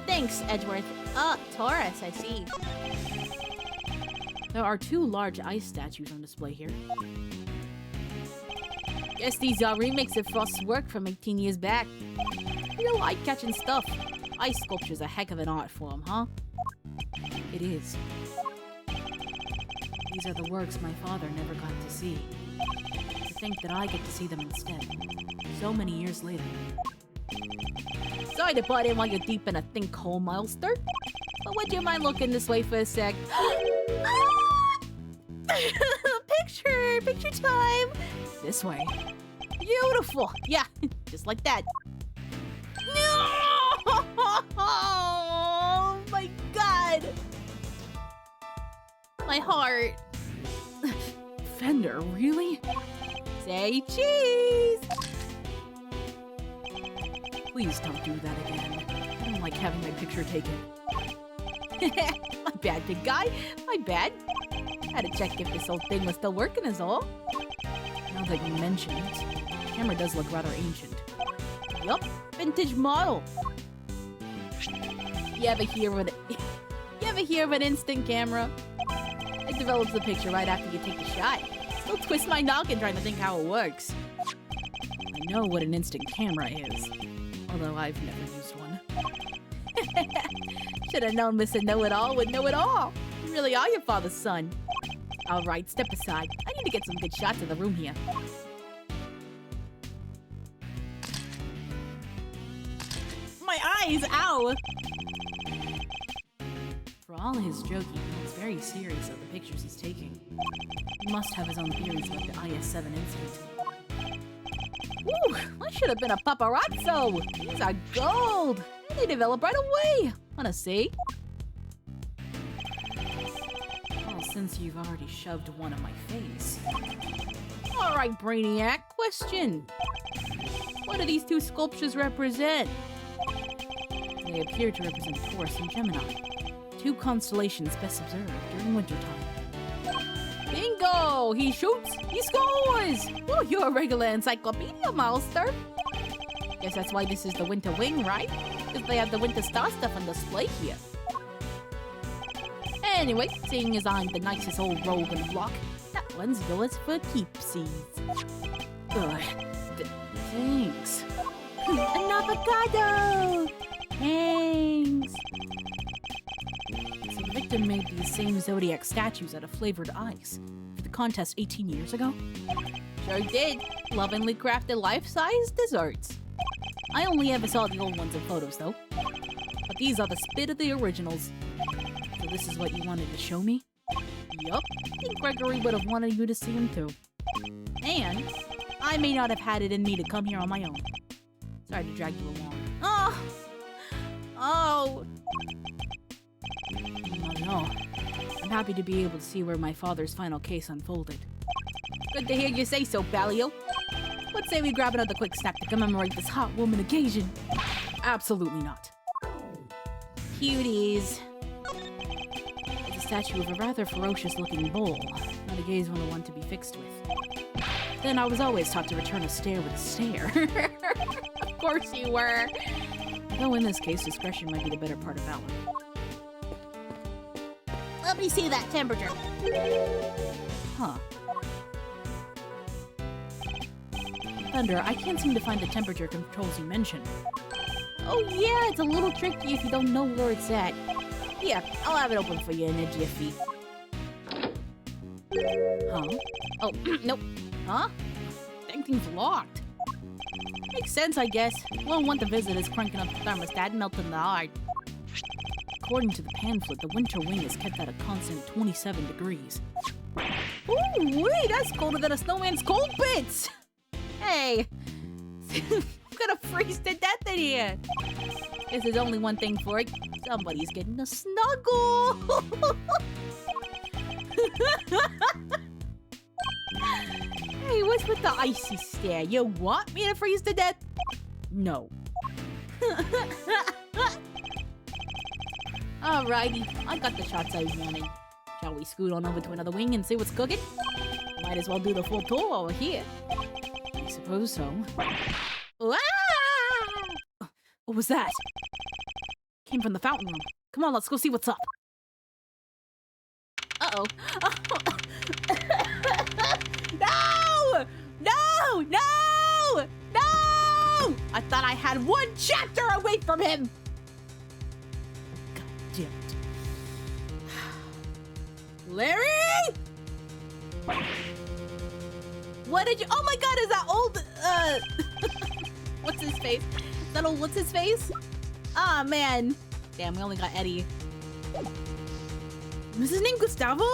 Thanks, Edgeworth. Oh, Taurus, I see. There are two large ice statues on display here. Guess these are remakes of Frost's work from 18 years back. Real eye-catching stuff. Ice sculpture's a heck of an art form, huh? It is. These are the works my father never got to see. To think that I get to see them instead. So many years later. Sorry to butt in while you're deep in a think hole, Milester. But would you mind looking this way for a sec? Picture time! This way. Beautiful! Yeah, just like that. No! Oh my god! My heart. Fender, really? Say cheese! Please don't do that again. I don't like having my picture taken. My bad, big guy. My bad. Had to check if this whole thing was still working is all. Now that you mention it, the camera does look rather ancient. Yup, vintage model. You ever hear of an instant camera? It develops the picture right after you take the shot. Still twist my noggin trying to think how it works. I know what an instant camera is, although I've never used one. Should have known Mr. Know-It-All would know it all. You really are your father's son. Alright, step aside. I need to get some good shots of the room here. My eyes! Ow! For all his joking, he's very serious of the pictures he's taking. He must have his own theories about the IS-7 incident. Woo! I should have been a paparazzo! These are gold! And they develop right away! Wanna see? Well, since you've already shoved one in my face. Alright, Brainiac, question! What do these two sculptures represent? They appear to represent Taurus and Gemini, two constellations best observed during wintertime. Bingo! He shoots, he scores! Oh, you're a regular encyclopedia, Milester. Guess that's why this is the winter wing, right? Because they have the winter star stuff on display here. Anyway, seeing as I'm the nicest old rogue in the block, that one's yours for keepsies. Thanks. An avocado! Thanks. So the victim made these same Zodiac statues out of flavored ice for the contest 18 years ago? Sure did. Lovingly crafted life-size desserts. I only ever saw the old ones in photos, though. But these are the spit of the originals. So this is what you wanted to show me? Yup. I think Gregory would have wanted you to see him, too. And I may not have had it in me to come here on my own. Sorry to drag you along. Oh! Oh! Not at all. I'm happy to be able to see where my father's final case unfolded. Good to hear you say so, Balio. Let's say we grab another quick snack to commemorate this hot woman occasion. Absolutely not. Cuties. It's a statue of a rather ferocious-looking bull, not a gaze one I want to be fixed with. Then I was always taught to return a stare with a stare. Of course you were. Though in this case, discretion might be the better part of valor. Let me see that temperature. Huh. Thunder, I can't seem to find the temperature controls you mentioned. Oh yeah, it's a little tricky if you don't know where it's at. Here, I'll have it open for you in a jiffy. Huh? Oh, nope. Huh? Dang thing's locked. Makes sense, I guess. Won't want the visitors cranking up the thermostat and melting the heart. According to the pamphlet, the winter wing is kept at a constant 27 degrees. Ooh, wait, that's colder than a snowman's cold bits! Hey! I'm gonna freeze to death in here! Guess there's only one thing for it. Somebody's getting a snuggle! Hey, what's with the icy stare? You want me to freeze to death? No. Alrighty, I got the shots I wanted. Shall we scoot on over to another wing and see what's cooking? Might as well do the full tour over here. I suppose so. Ah! What was that? Came from the fountain room. Come on, let's go see what's up. Uh-oh. No! No! No! No! I thought I had one chapter away from him! God damn it. Larry! What did you— oh my god, is that old, what's his face? Is that old what's his face? Ah, man. Damn, we only got Eddie. Was his name Gustavo?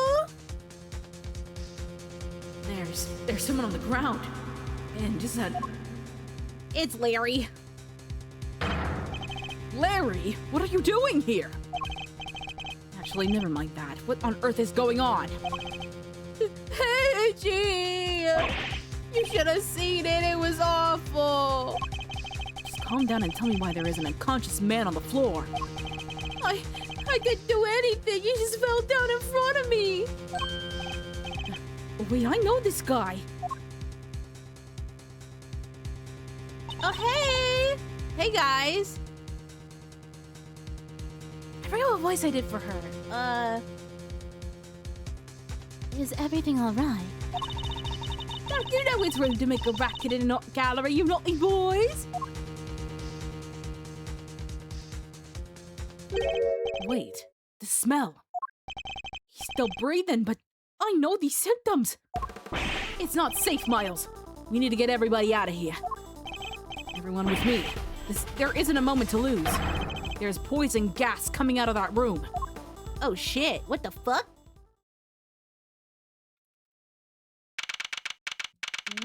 There's someone on the ground. And just that. It's Larry. Larry, what are you doing here? Actually, never mind that. What on earth is going on? Hey, gee! You should have seen it. It was awful. Just calm down and tell me why there is an unconscious man on the floor. I didn't do anything. He just fell down in front of me. Wait, I know this guy. Oh, hey! Hey, guys. I forgot what voice I did for her. Is everything all right? Don't you know it's rude to make a racket in an art gallery, you naughty boys? Wait, the smell. He's still breathing, but I know these symptoms. It's not safe, Miles. We need to get everybody out of here. Everyone with me. There isn't a moment to lose. There's poison gas coming out of that room. Oh shit, what the fuck?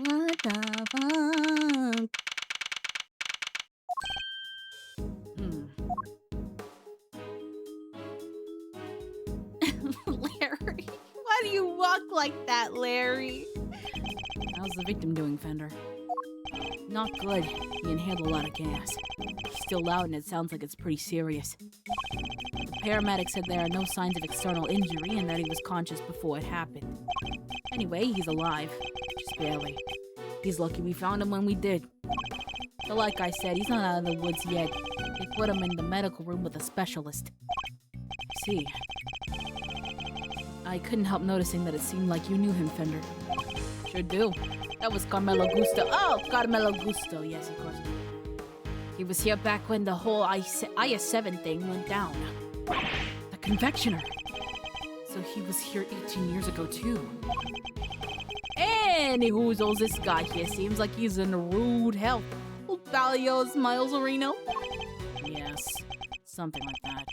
What the fuck? Larry, why do you walk like that, Larry? How's the victim doing, Fender? Not good. He inhaled a lot of gas. He's still loud and it sounds like it's pretty serious. The paramedic said there are no signs of external injury and that he was conscious before it happened. Anyway, he's alive. Just barely. He's lucky we found him when we did. But like I said, he's not out of the woods yet. They put him in the medical room with a specialist. I see. I couldn't help noticing that it seemed like you knew him, Fender. Sure do. That was Carmelo Gusto. Oh, Carmelo Gusto. Yes, of course. He was here back when the whole IS-7 thing went down. The confectioner. So he was here 18 years ago, too. Anywhoozles, this guy here seems like he's in rude health. Valios Miles Areno? Yes, something like that.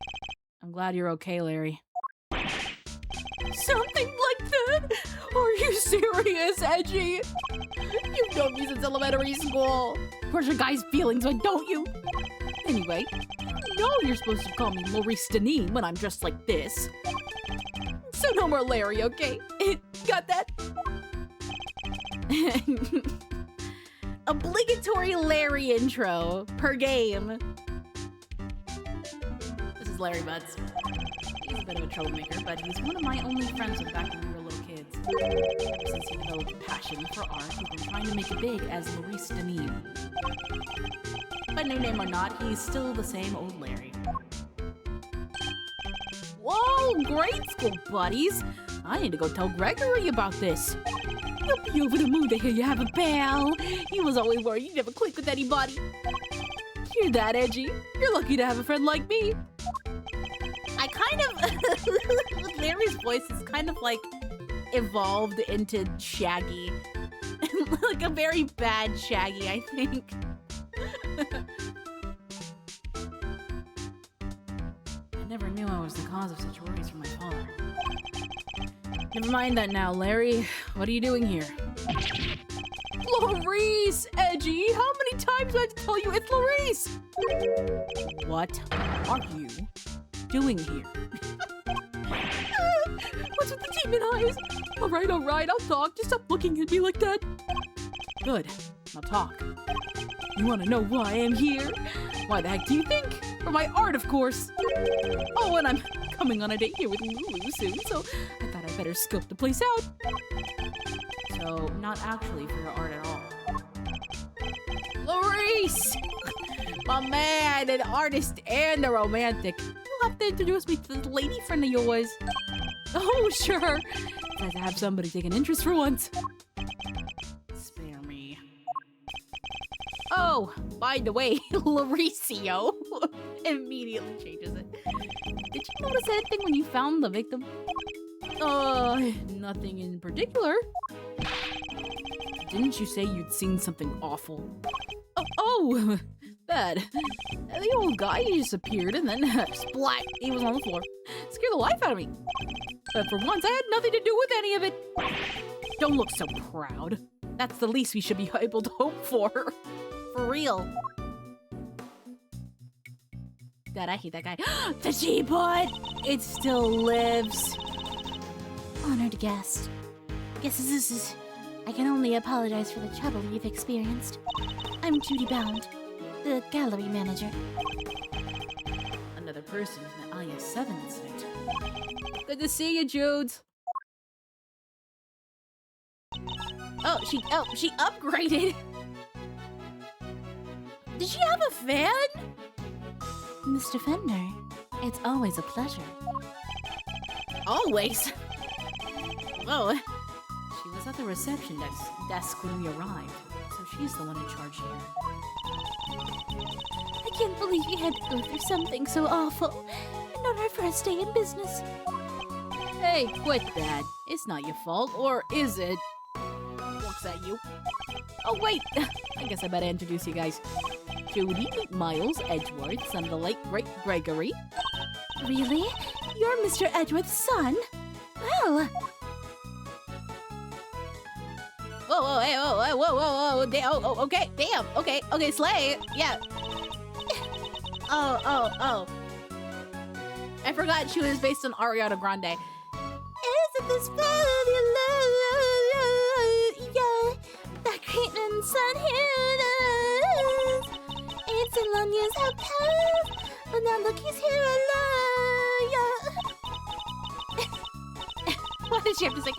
I'm glad you're okay, Larry. Something like that? Are you serious, Edgy? You've known me since elementary school. Hurt your guy's feelings, but don't you? Anyway, you know you're supposed to call me Maurice Deneen when I'm dressed like this. So no more Larry, okay? Got that? Obligatory Larry intro per game. This is Larry Butts. He's a bit of a troublemaker, but he's one of my only friends from back when we were little kids. Ever since he developed a passion for art, he's been trying to make it big as Maurice Deneen. But no name or not, he's still the same old Larry. Whoa, grade school buddies! I need to go tell Gregory about this. He'll be over the moon to hear you have a pal. He was always worried you never click with anybody. Hear that, Edgy? You're lucky to have a friend like me. I kind of... Larry's voice is kind of like evolved into Shaggy. Like a very bad Shaggy, I think. I never knew I was the cause of such worries for my father. Never mind that now, Larry. What are you doing here? Clarice, Edgy! How many times do I have to tell you it's Clarice? What are you doing here? What's with the demon eyes? Alright, I'll talk. Just stop looking at me like that. Good. Now talk. You want to know why I am here? Why the heck do you think? For my art, of course. Oh, and I'm coming on a date here with Lulu soon, so I thought I'd better scope the place out. So, not actually for your art at all. Clarice! My man, an artist and a romantic. You'll have to introduce me to this lady friend of yours. Oh, sure. It's nice to have somebody take an interest for once. Spare me. Oh, by the way, Lauricio immediately changes it. Did you notice anything when you found the victim? Nothing in particular. Didn't you say you'd seen something awful? Oh, that. The old guy just appeared and then splat, he was on the floor. Scared the life out of me. But for once, I had nothing to do with any of it. Don't look so proud. That's the least we should be able to hope for. For real. God, I hate that guy. The teapot! It still lives. Honored guest. Guess this is... I can only apologize for the trouble you've experienced. I'm Judy Bound, the gallery manager. Another person in the IS-7 incident. Good to see you, Judes. Oh, she upgraded. Did she have a fan? Mr. Fender, it's always a pleasure. Always. Oh, she was at the reception desk when we arrived, so she's the one in charge here. I can't believe you had to go through something so awful, and on our first day in business. Hey, quit that. It's not your fault, or is it? Looks at you. Oh, wait. I guess I better introduce you guys. Judy, Miles Edgeworth, son of the late great Gregory. Really? You're Mr. Edgeworth's son? Well... Whoa, hey, whoa, okay, damn, okay, slay, yeah. Oh. I forgot she was based on Ariana Grande. Isn't this fabulous? Yeah, that great and sun here. It's a long years have passed, but now look, he's here alive. Yeah. What did she have to say?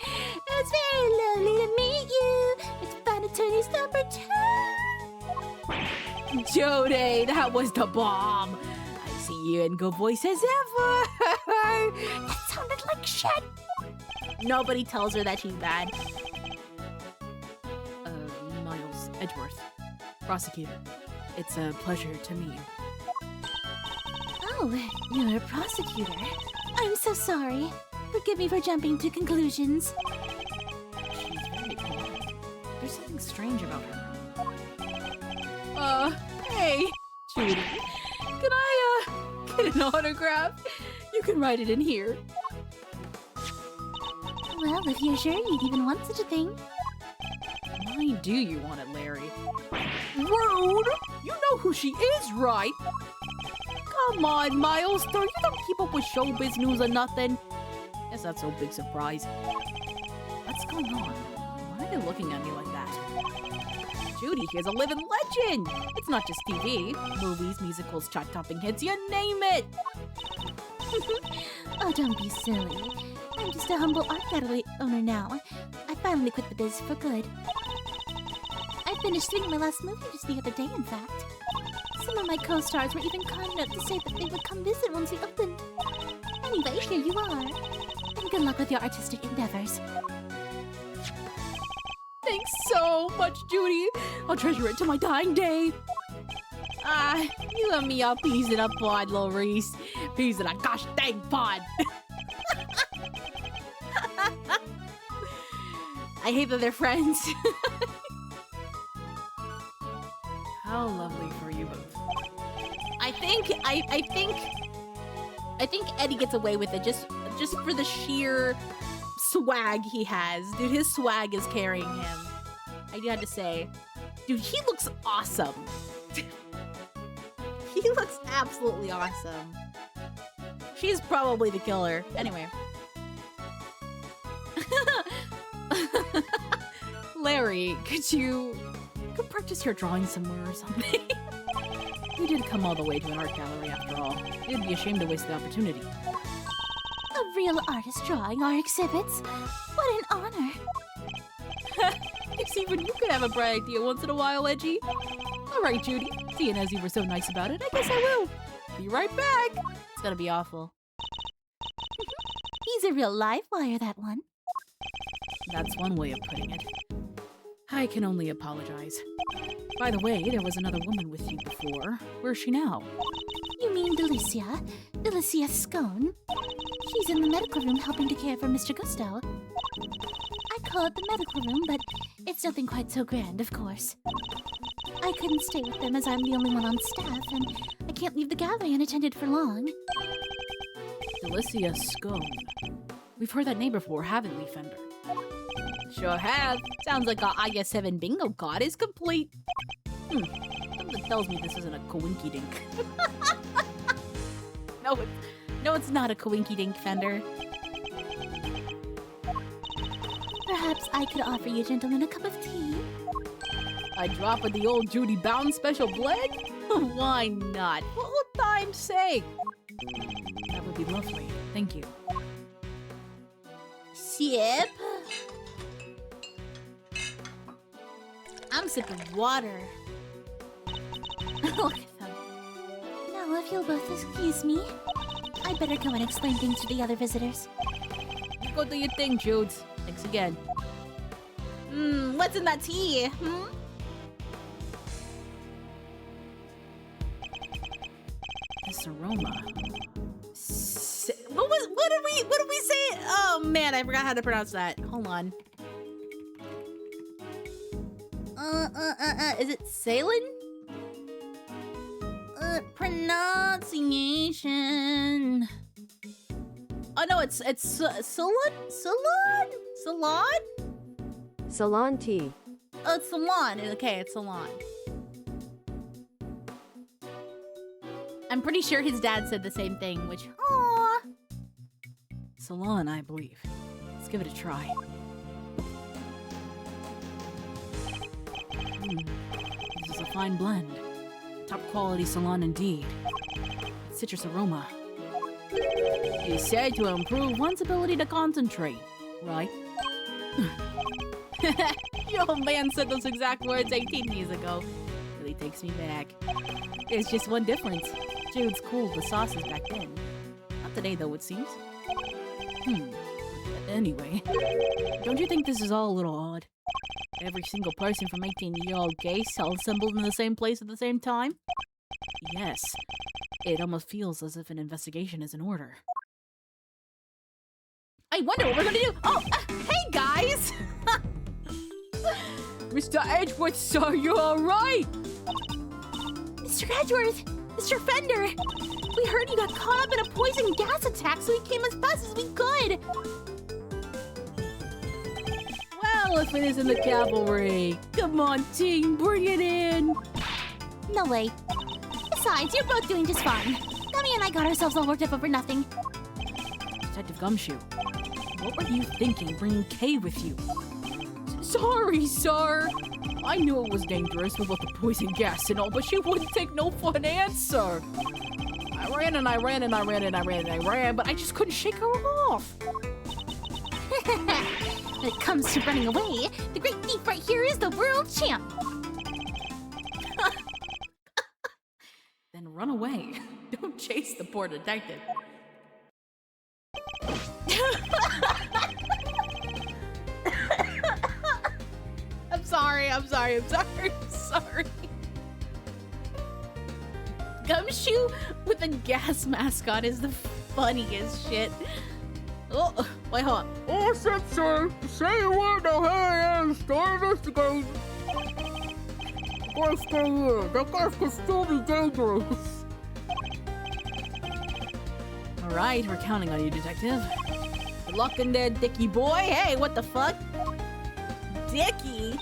It's very lovely to meet you. It's fun to turn your number 10. Jody, that was the bomb. I see you in good voice as ever. That sounded like shit. Nobody tells her that she's bad. Edgeworth, prosecutor. It's a pleasure to meet you. Oh, you're a prosecutor. I'm so sorry. Forgive me for jumping to conclusions. She's very polite. There's something strange about her. Hey, Judy. Can I, get an autograph? You can write it in here. Well, if you're sure you'd even want such a thing. Why do you want it, Larry? Rude! You know who she is, right? Come on, Milestone. You don't keep up with showbiz news or nothing. Guess that's no big surprise. What's going on? Why are they looking at me like that? Judy here's a living legend! It's not just TV. Movies, musicals, chart-topping hits, you name it! Oh, don't be silly. I'm just a humble art gallery owner now. I finally quit the biz for good. I finished shooting my last movie just the other day, in fact. Some of my co-stars were even kind enough to say that they would come visit once we opened. Anyway, here you are. And good luck with your artistic endeavors. Thanks so much, Judy! I'll treasure it to my dying day! You and me are peas in a pod, Maurice. Peas in a gosh dang pod! I hate that they're friends. How lovely for you both. I think Eddie gets away with it just for the sheer swag he has. Dude, his swag is carrying him. I had to say. Dude, he looks awesome. He looks absolutely awesome. She's probably the killer. Anyway. Larry, could you practice your drawing somewhere or something? You did come all the way to an art gallery after all. It'd be a shame to waste the opportunity. A real artist drawing our exhibits? What an honor. Guess even you could have a bright idea once in a while, Edgy. All right, Judy. Seeing as you were so nice about it, I guess I will. Be right back. It's gonna be awful. He's a real live wire, that one. That's one way of putting it. I can only apologize. By the way, there was another woman with you before. Where's she now? You mean Delicia? Delicia Scone? She's in the medical room helping to care for Mr. Gusto. I call it the medical room, but it's nothing quite so grand, of course. I couldn't stay with them as I'm the only one on staff, and I can't leave the gallery unattended for long. Delicia Scone. We've heard that name before, haven't we, Fender? Sure have. Sounds like our IS7 bingo card is complete. Something tells me this isn't a coinky dink. No, it's not a coinky dink, Fender. Perhaps I could offer you gentlemen a cup of tea. A drop of the old Judy Bound special blend? Why not? For old time's sake. That would be lovely. Thank you. Sip. I'm sipping water. Look at them. Now, if you'll both excuse me, I'd better go and explain things to the other visitors. You go do your thing, Judes. Thanks again. What's in that tea? This aroma. What did we say? Oh man, I forgot how to pronounce that. Hold on. Is it Salin? Pronunciation. Oh no, it's Salon? Salon tea. Oh, it's Salon. Okay, it's Salon. I'm pretty sure his dad said the same thing, which, aww. Salon, I believe. Let's give it a try. This is a fine blend. Top quality Salon indeed. Citrus aroma. It's said to improve one's ability to concentrate, right? Your old man said those exact words 18 years ago. Really takes me back. There's just one difference. Jude's cool the sauces back then. Not today, though, it seems. Anyway, don't you think this is all a little odd? Every single person from 18-year-old gay cell assembled in the same place at the same time? Yes. It almost feels as if an investigation is in order. I wonder what we're gonna do! Oh, hey guys! Mr. Edgeworth, sir, you alright? Mr. Edgeworth! Mr. Fender! We heard you got caught up in a poison gas attack, so we came as fast as we could! Well, if it isn't the cavalry. Come on, team, bring it in! No way. Besides, you're both doing just fine. Gummy and I got ourselves all worked up over nothing. Detective Gumshoe, what were you thinking bringing Kay with you? Sorry, sir! I knew it was dangerous with all the poison gas and all, but she wouldn't take no for an answer! I ran and I ran and I ran and I ran and I ran, but I just couldn't shake her off! When it comes to running away, the great thief right here is the world champ! Then run away. Don't chase the poor detective. I'm sorry. Gumshoe with a gas mask on is the funniest shit. Oh, wait, hold on. Oh, sir. Say a word, now here I am. Start investigating. Boy, stay here. That guy could still be dangerous. All right, we're counting on you, detective. Good luck in there, Dickie boy. Hey, what the fuck? Dickie?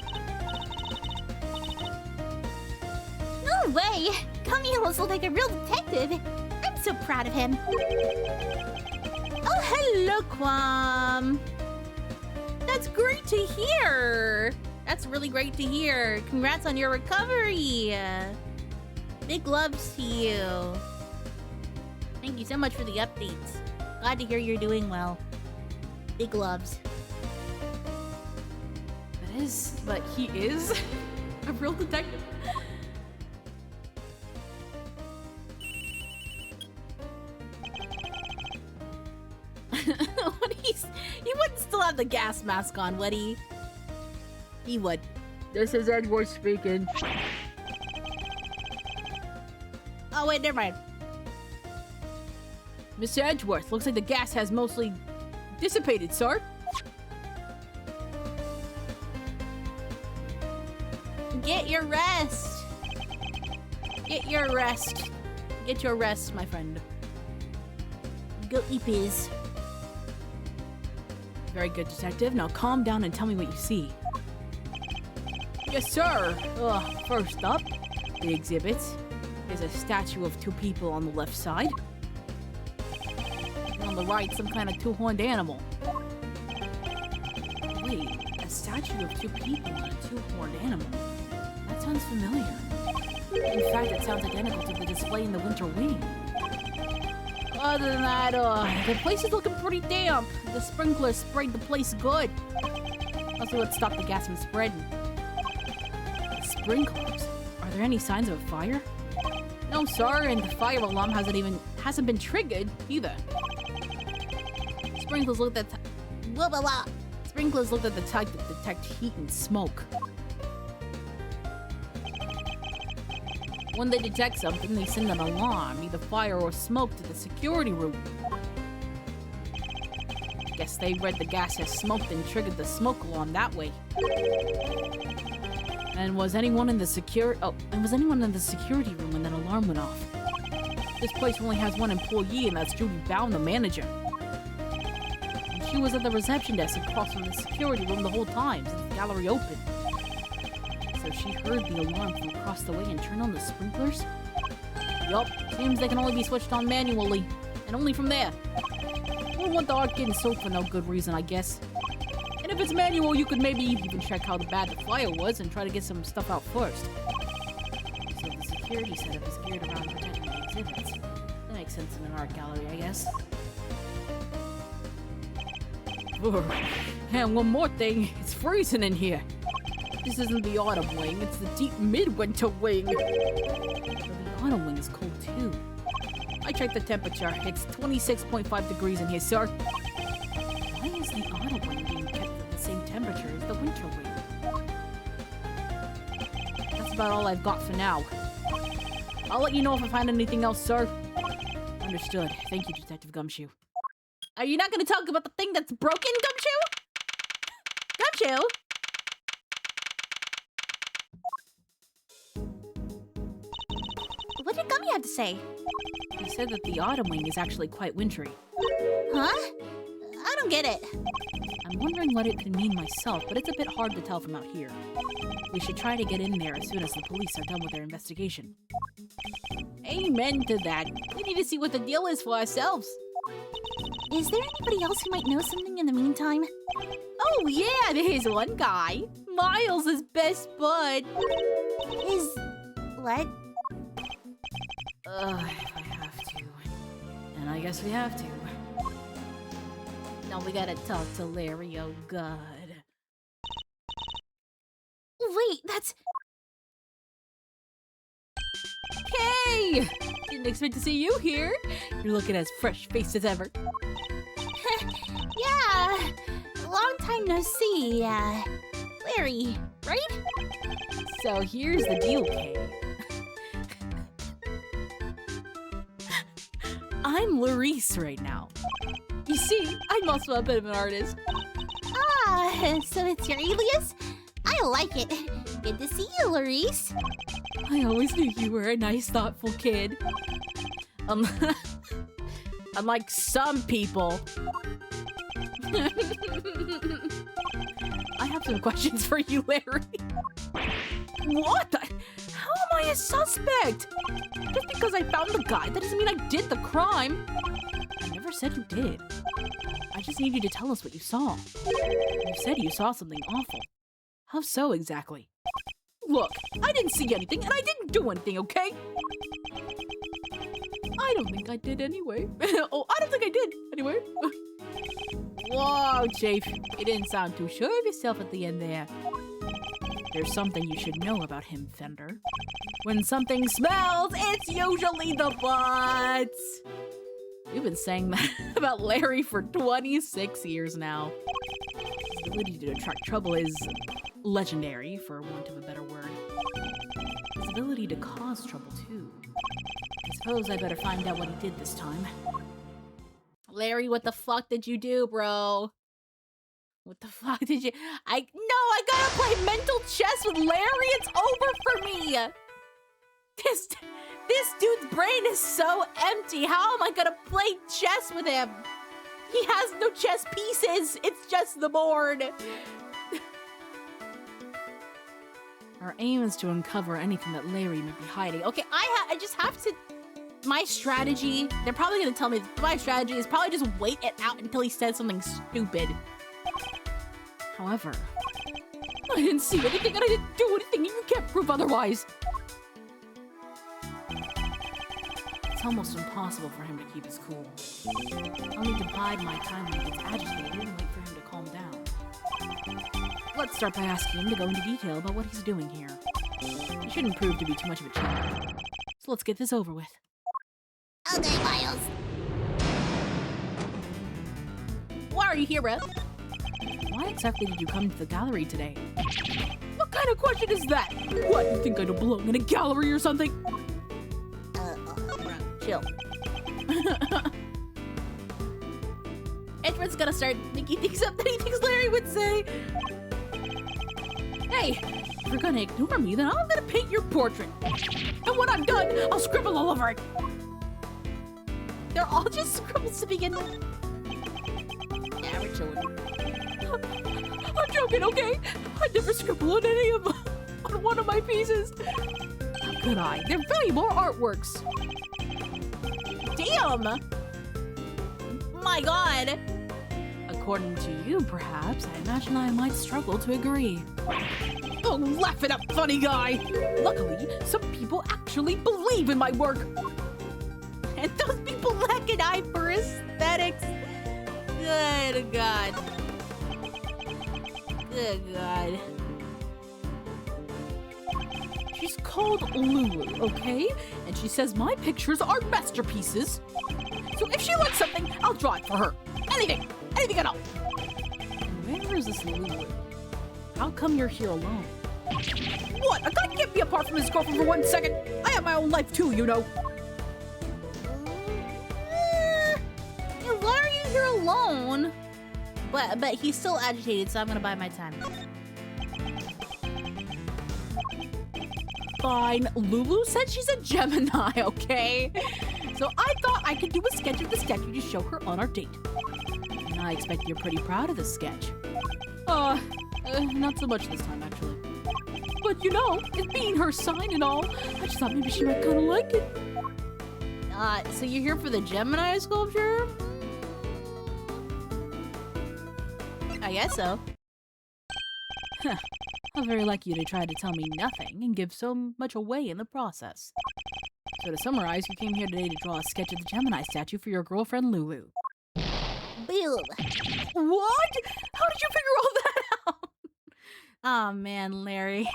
No way! Gummy almost looked like a real detective. I'm so proud of him. Oh, hello, Quam. That's great to hear. That's really great to hear. Congrats on your recovery. Big loves to you. Thank you so much for the updates. Glad to hear you're doing well. Big loves. But he is a real detective. He wouldn't still have the gas mask on, would he? He would. This is Edgeworth speaking. Oh, wait, never mind. Mr. Edgeworth, looks like the gas has mostly dissipated, sir. Get your rest. Get your rest. Get your rest, my friend. Go eat biz. Very good, detective. Now calm down and tell me what you see. Yes, sir. First up, the exhibit is a statue of two people on the left side. And on the right, some kind of two-horned animal. Wait, a statue of two people and a two-horned animal? That sounds familiar. In fact, it sounds identical to the display in the Winter Wing. Other than that, the place is looking pretty damp. The sprinklers sprayed the place good. Also, what stopped the gas from spreading. Sprinklers? Are there any signs of a fire? No, sir, and the fire alarm hasn't been triggered either. Sprinklers looked at Sprinklers looked at the type that detect heat and smoke. When they detect something, they send an alarm, either fire or smoke, to the security room. Guess they read the gas has smoked and triggered the smoke alarm that way. And was anyone in the security room when that alarm went off? This place only has one employee, and that's Judy Bound, the manager. And she was at the reception desk across from the security room the whole time since the gallery opened. So she heard the alarm from across the way and turned on the sprinklers? Yup, seems they can only be switched on manually, and only from there. Wouldn't want the art getting soaked for no good reason, I guess. And if it's manual, you could maybe even check how bad the fire was and try to get some stuff out first. So the security setup is geared around protecting the exhibits. That makes sense in an art gallery, I guess. And one more thing, it's freezing in here. This isn't the autumn wing, it's the deep midwinter wing. So the autumn wing is cold too. I checked the temperature. It's 26.5 degrees in here, sir. Why is the autumn wing being kept at the same temperature as the winter wing? about all I've got for now. I'll let you know if I find anything else, sir. Understood. Thank you, Detective Gumshoe. Are you not going to talk about the thing that's broken, Gumshoe? Gumshoe? What did Gummy have to say? He said that the autumn wing is actually quite wintry. Huh? I don't get it. I'm wondering what it could mean myself, but it's a bit hard to tell from out here. We should try to get in there as soon as the police are done with their investigation. Amen to that. We need to see what the deal is for ourselves. Is there anybody else who might know something in the meantime? Oh yeah, there's one guy. Miles' best bud. Is... what? If I have to. And I guess we have to. Now we gotta talk to Larry, oh god. Wait, that's... Hey! Didn't expect to see you here. You're looking as fresh-faced as ever. yeah! Long time no see, Larry, right? So here's the deal, Kay. I'm Larice right now. You see, I'm also a bit of an artist. Ah, so it's your alias? I like it. Good to see you, Larice. I always knew you were a nice, thoughtful kid. Unlike some people. I have some questions for you, Larry. What? How am I a suspect? Just because I found the guy, that doesn't mean I did the crime. I never said you did. I just need you to tell us what you saw. You said you saw something awful. How so exactly? Look, I didn't see anything, and I didn't do anything, okay? I don't think I did anyway. Oh, I don't think I did anyway. Whoa, Chief. You didn't sound too sure of yourself at the end there. There's something you should know about him, Fender. When something smells, it's usually the butts. You've been saying that about Larry for 26 years now. His ability to attract trouble is legendary, for want of a better word. His ability to cause trouble, too. I suppose I better find out what he did this time. Larry, what the fuck did you do, bro? What the fuck did you... I gotta play mental chess with Larry. It's over for me. This dude's brain is so empty. How am I gonna play chess with him? He has no chess pieces. It's just the board. Our aim is to uncover anything that Larry may be hiding. Okay, I just have to... My strategy... They're probably gonna tell me my strategy is probably just wait it out until he says something stupid. However, I didn't see anything and I didn't do anything and you can't prove otherwise. it's almost impossible for him to keep his cool. I'll need to bide my time when he gets agitated and wait for him to calm down. Let's start by asking him to go into detail about what he's doing here. He shouldn't prove to be too much of a challenge. So let's get this over with. Okay, Miles. Why are you here, bro? Why exactly did you come to the gallery today? What kind of question is that? What, you think I don't belong in a gallery or something? Bro, chill. Edward's gonna start making things up that he thinks Larry would say. Hey, if you're gonna ignore me, then I'm gonna paint your portrait. And when I'm done, I'll scribble all over it. They're all just scribbles to begin with. Yeah, we're chilling. I'm joking, okay? I never scribble on any of them. On one of my pieces. How could I? They're valuable artworks. Damn! My god! According to you, perhaps, I imagine I might struggle to agree. Oh, laugh it up, funny guy! Luckily, some people actually believe in my work. And those people lack an eye for aesthetics. Good God. Good God. She's called Lulu, okay? And she says my pictures are masterpieces. So if she wants something, I'll draw it for her. Anything. Anything at all. Where is this Lulu? How come you're here alone? What? A guy can't be apart from his girlfriend for 1 second. I have my own life too, you know. Why are you here alone? But he's still agitated, so I'm gonna buy my time. Fine. Lulu said she's a Gemini, okay? So I thought I could do a sketch of the statue to show her on our date. And I expect you're pretty proud of the sketch. Not so much this time, actually. But you know, it being her sign and all, I just thought maybe she might kind of like it. So you're here for the Gemini sculpture? I guess so. How very like you to try to tell me nothing and give so much away in the process. So to summarize, you came here today to draw a sketch of the Gemini statue for your girlfriend Lulu. Boom. What? How did you figure all that out? Oh man, Larry.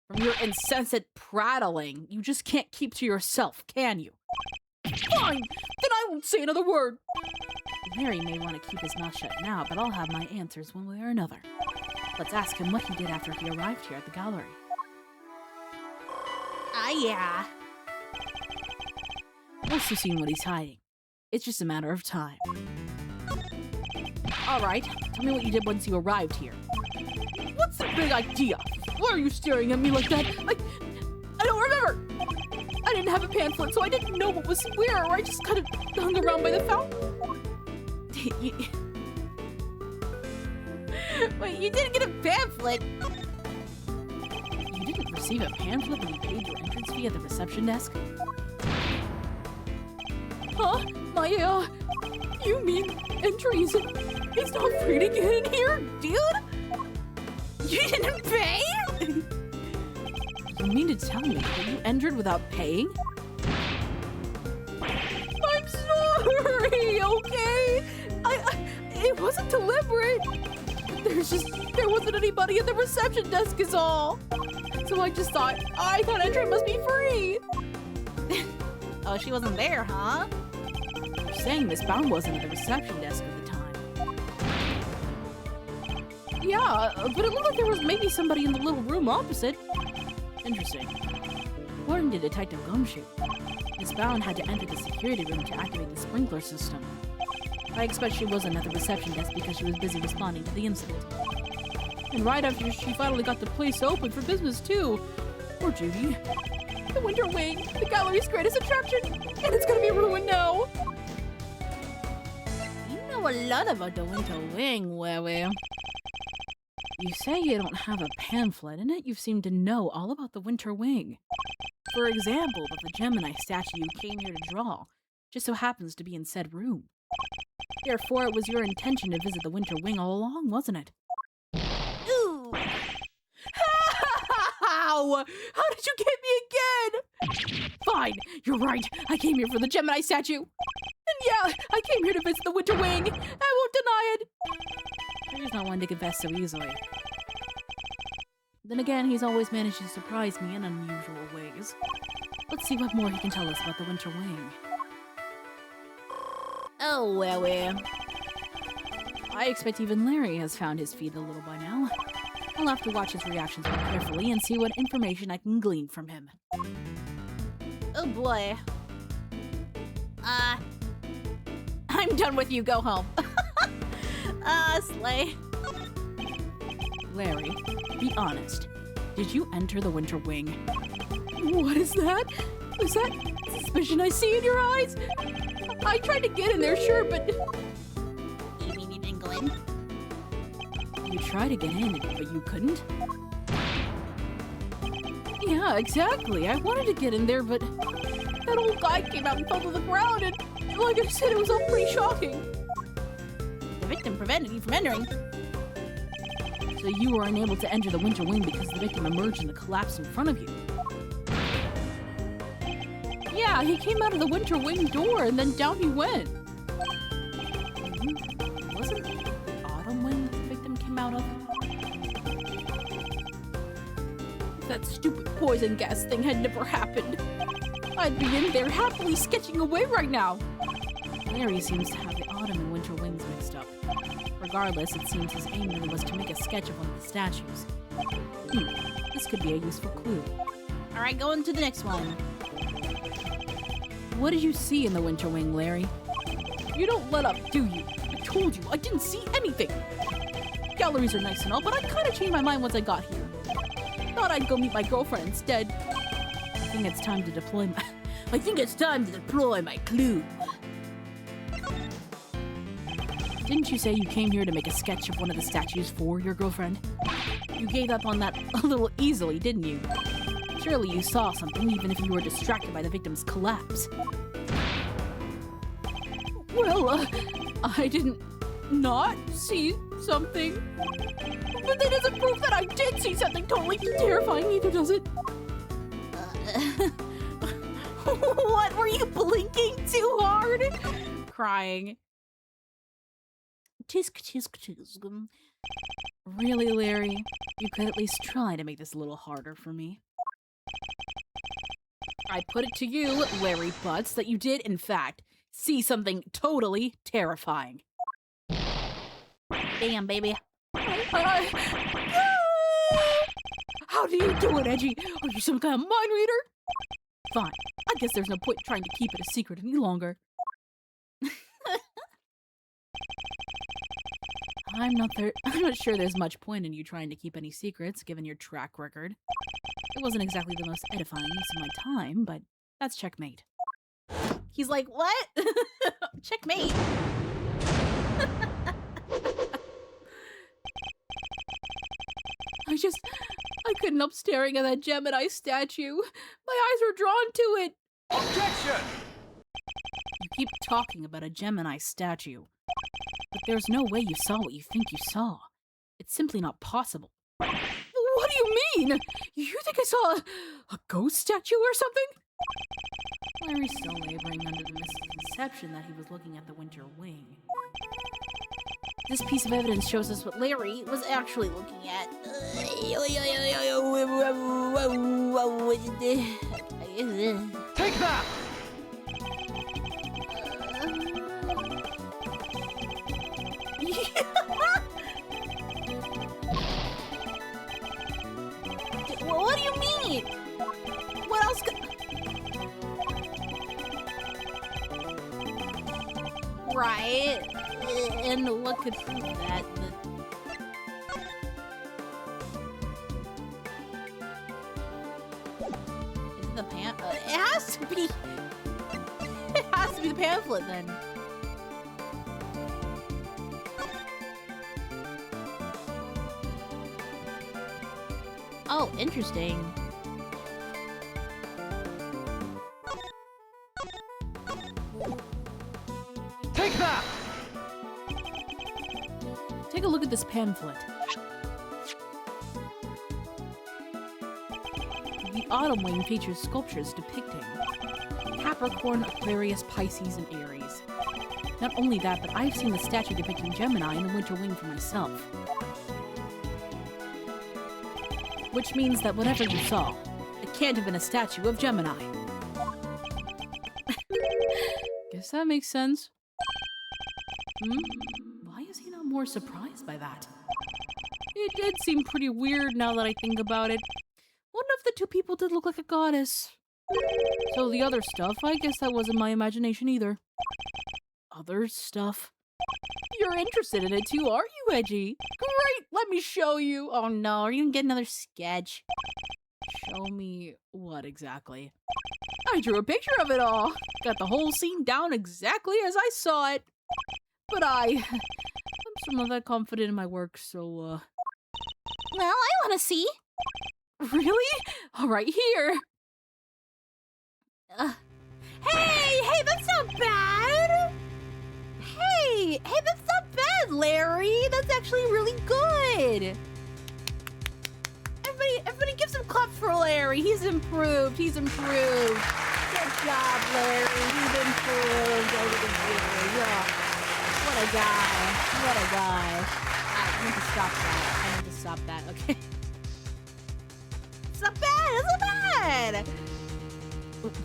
From your incessant prattling, you just can't keep to yourself, can you? Fine! Then I won't say another word! Larry may want to keep his mouth shut now, but I'll have my answers one way or another. Let's ask him what he did after he arrived here at the gallery. Yeah. We'll see soon what he's hiding. It's just a matter of time. Alright, tell me what you did once you arrived here. What's the big idea? Why are you staring at me like that? I don't remember! I didn't have a pamphlet, so I didn't know what was where, or I just kind of hung around by the fountain. Wait, you didn't get a pamphlet? You didn't receive a pamphlet when you paid your entrance fee at the reception desk? Huh? You mean entries? He's not free to get in here, dude? You didn't pay? You mean to tell me that you entered without paying? I'm sorry, okay? It wasn't deliberate. There wasn't anybody at the reception desk is all. So I thought entry must be free. Oh, she wasn't there, huh? You're saying Miss Bound wasn't at the reception desk at the time. Yeah, but it looked like there was maybe somebody in the little room opposite. Interesting. According to Detective Gumshoe, Miss Bound had to enter the security room to activate the sprinkler system. I expect she wasn't at the reception desk because she was busy responding to the incident. And right after she finally got the place open for business too. Poor Judy. The Winter Wing, the gallery's greatest attraction, and it's gonna be ruined now. You know a lot about the Winter Wing, Wewe. You say you don't have a pamphlet, and yet you seem to know all about the Winter Wing. For example, that the Gemini statue you came here to draw just so happens to be in said room. Therefore, it was your intention to visit the Winter Wing all along, wasn't it? Ooh. How? How did you get me again? Fine, you're right. I came here for the Gemini statue. And yeah, I came here to visit the Winter Wing. I won't deny it. He's not one to confess so easily. Then again, he's always managed to surprise me in unusual ways. Let's see what more he can tell us about the Winter Wing. Oh, Wewe. I expect even Larry has found his feet a little by now. I'll have to watch his reactions more carefully and see what information I can glean from him. Oh boy. I'm done with you. Go home. Slay. Larry, be honest. Did you enter the Winter Wing? What is that? Is that suspicion I see in your eyes? I tried to get in there, sure, but... You mean you didn't go in? You tried to get in, but you couldn't? Yeah, exactly. I wanted to get in there, but that old guy came out and fell to the ground, and like I said, it was all pretty shocking. The victim prevented you from entering. So you were unable to enter the Winter Wing because the victim emerged in the collapse in front of you. Yeah, he came out of the Winter Wing door, and then down he went. Wasn't it the Autumn Wing that the victim came out of? If that stupid poison gas thing had never happened, I'd be in there happily sketching away right now. Larry seems to have the autumn and winter wings mixed up. Regardless, it seems his aim really was to make a sketch of one of the statues. This could be a useful clue. Alright, going to the next one. What did you see in the winter wing, Larry? You don't let up, do you? I told you, I didn't see anything! Galleries are nice and all, but I kinda changed my mind once I got here. Thought I'd go meet my girlfriend instead. I think it's time to deploy my clue. Didn't you say you came here to make a sketch of one of the statues for your girlfriend? You gave up on that a little easily, didn't you? Surely you saw something, even if you were distracted by the victim's collapse. Well, I didn't not see something. But that doesn't prove that I did see something totally terrifying, either does it? What, were you blinking too hard? Crying. Tisk, tisk, tisk. Really, Larry? You could at least try to make this a little harder for me. I put it to you, Larry Butts, that you did, in fact, see something totally terrifying. Damn, baby. How do you do it, Edgy? Are you some kind of mind reader? Fine. I guess there's no point trying to keep it a secret any longer. I'm not sure there's much point in you trying to keep any secrets, given your track record. It wasn't exactly the most edifying use of my time, but that's checkmate. He's like, what? Checkmate. I couldn't help staring at that Gemini statue. My eyes were drawn to it. Objection! You keep talking about a Gemini statue. But there's no way you saw what you think you saw. It's simply not possible. What do you mean? You think I saw a ghost statue or something? Larry's still laboring under the misconception that he was looking at the winter wing. This piece of evidence shows us what Larry was actually looking at. Take that! What do you mean? What else could... Right. And what could prove that? Is it the pamphlet? It has to be. It has to be the pamphlet then. Oh, interesting. Take that! Take a look at this pamphlet. The autumn wing features sculptures depicting Capricorn, Aquarius, Pisces, and Aries. Not only that, but I've seen the statue depicting Gemini in the winter wing for myself. Which means that whatever you saw, it can't have been a statue of Gemini. Guess that makes sense. Why is he not more surprised by that? It did seem pretty weird now that I think about it. One of the two people did look like a goddess. So the other stuff, I guess that wasn't my imagination either. Other stuff? You're interested in it too, aren't you, Edgy? Great, let me show you. Oh no, are you gonna get another sketch? Show me what exactly? I drew a picture of it all. Got the whole scene down exactly as I saw it. But I'm still not that confident in my work, so, Well, I want to see. Really? Alright, here. Hey, that's not bad. Hey, that's not bad, Larry. That's actually really good. Everybody give some claps for Larry. He's improved. Good job, Larry. He's improved over the years. Oh, what a guy. I need to stop that. Okay. It's not bad.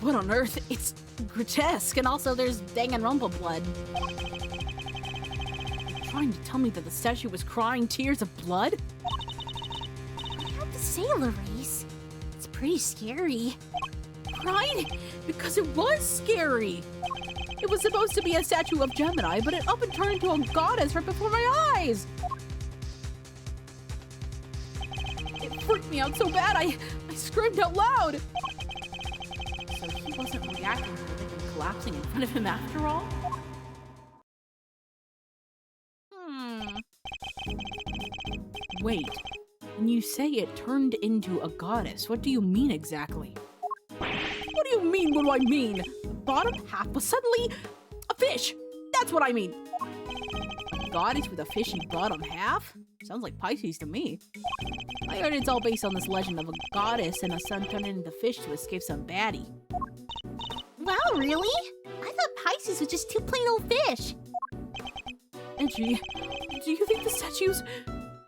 What on earth? It's grotesque, and also there's Danganronpa blood. You're trying to tell me that the statue was crying tears of blood? I have to say, Larice, it's pretty scary. Right? Because it was scary. It was supposed to be a statue of Gemini, but it up and turned into a goddess right before my eyes. It freaked me out so bad, I screamed out loud. So he wasn't reacting to the thing collapsing in front of him after all? Wait, when you say it turned into a goddess, what do you mean exactly? What do you mean, what do I mean? The bottom half was suddenly a fish! That's what I mean! A goddess with a fishy bottom half? Sounds like Pisces to me. I heard it's all based on this legend of a goddess and a son turned into fish to escape some baddie. Wow, really? I thought Pisces was just two plain old fish. Edgy, do you think the statue's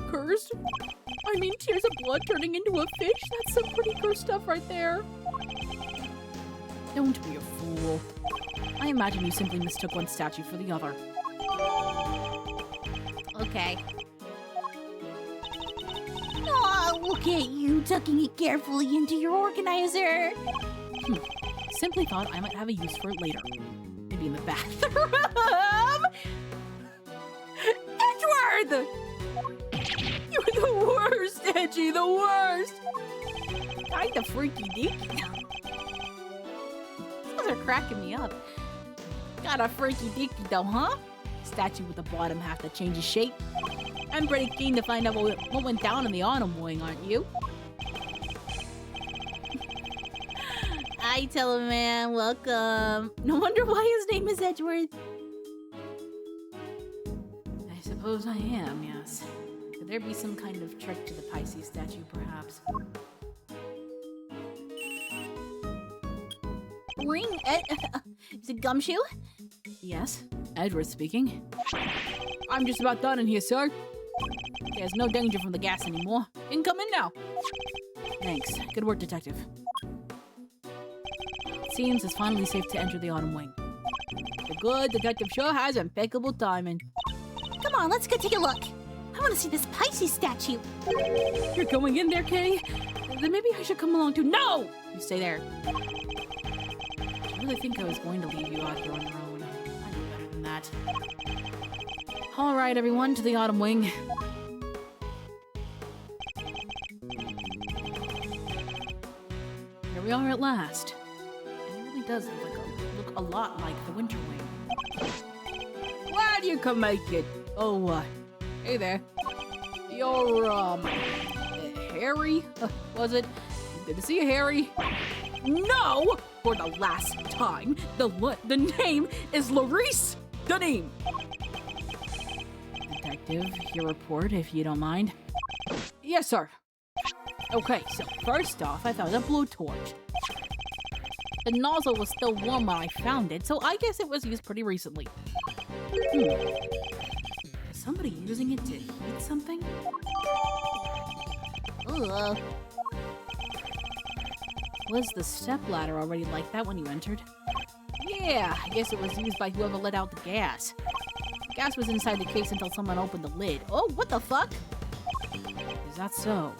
cursed? I mean, tears of blood turning into a fish? That's some pretty cursed stuff right there. Don't be a fool. I imagine you simply mistook one statue for the other. Okay. Aw, look at you tucking it carefully into your organizer. Simply thought I might have a use for it later. Maybe in the bathroom. Edgeworth! You're the worst, Edgy, the worst! Kinda freaky deaky. Those are cracking me up. Got a freaky deaky though, huh? Statue with the bottom half that changes shape. I'm pretty keen to find out what went down in the autumn wing, aren't you? Hi, Teleman. Welcome. No wonder why his name is Edgeworth. I suppose I am, yes. Could there be some kind of trick to the Pisces statue, perhaps? Ring, is it Gumshoe? Yes, Edgeworth speaking. I'm just about done in here, sir. There's no danger from the gas anymore. You can come in now. Thanks. Good work, detective. It seems it's finally safe to enter the autumn wing. The good detective sure has impeccable timing. Come on, let's go take a look. I want to see this Pisces statue. You're going in there, Kay? Then maybe I should come along too. No! You stay there. I really think I was going to leave you out here on your own. I knew better than that. All right, everyone, to the autumn wing. Here we are at last. And it really does look a lot like the winter wing. Glad you could make it. Oh, hey there. You're, Harry? Was it? Good to see you, Harry. No! For the last time, the name is Larice Danim. Detective, your report, if you don't mind. Yes, sir. Okay, so first off, I found a blowtorch. The nozzle was still warm when I found it, so I guess it was used pretty recently. Is somebody using it to heat something? Ugh. Was the stepladder already like that when you entered? Yeah, I guess it was used by whoever let out the gas. The gas was inside the case until someone opened the lid. Oh, what the fuck? Is that so?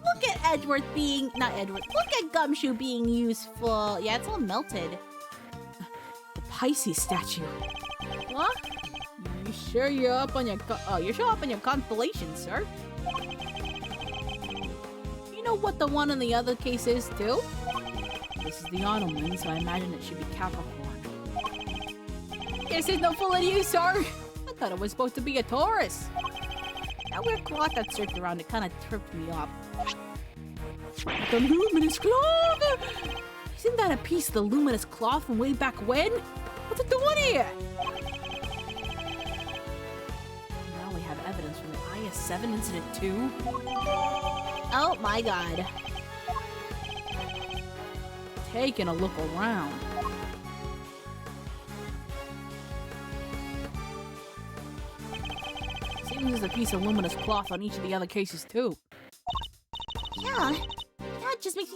Look at Edgeworth being... Not Edgeworth. Look at Gumshoe being useful. Yeah, it's all melted. The Pisces statue. What? You sure you're up on your... you're sure up on your constellation, sir? You know what the one in the other case is, too? This is the autumn wing, so I imagine it should be Capricorn. This is no fooling you, sir! I thought it was supposed to be a Taurus. That weird cloth that circled around it kind of tripped me up. The luminous cloth! Isn't that a piece of the luminous cloth from way back when? What's it doing here? Now we have evidence from the IS-7 incident too. Oh my god. Taking a look around. Seems there's a piece of luminous cloth on each of the other cases too. Yeah, that just makes me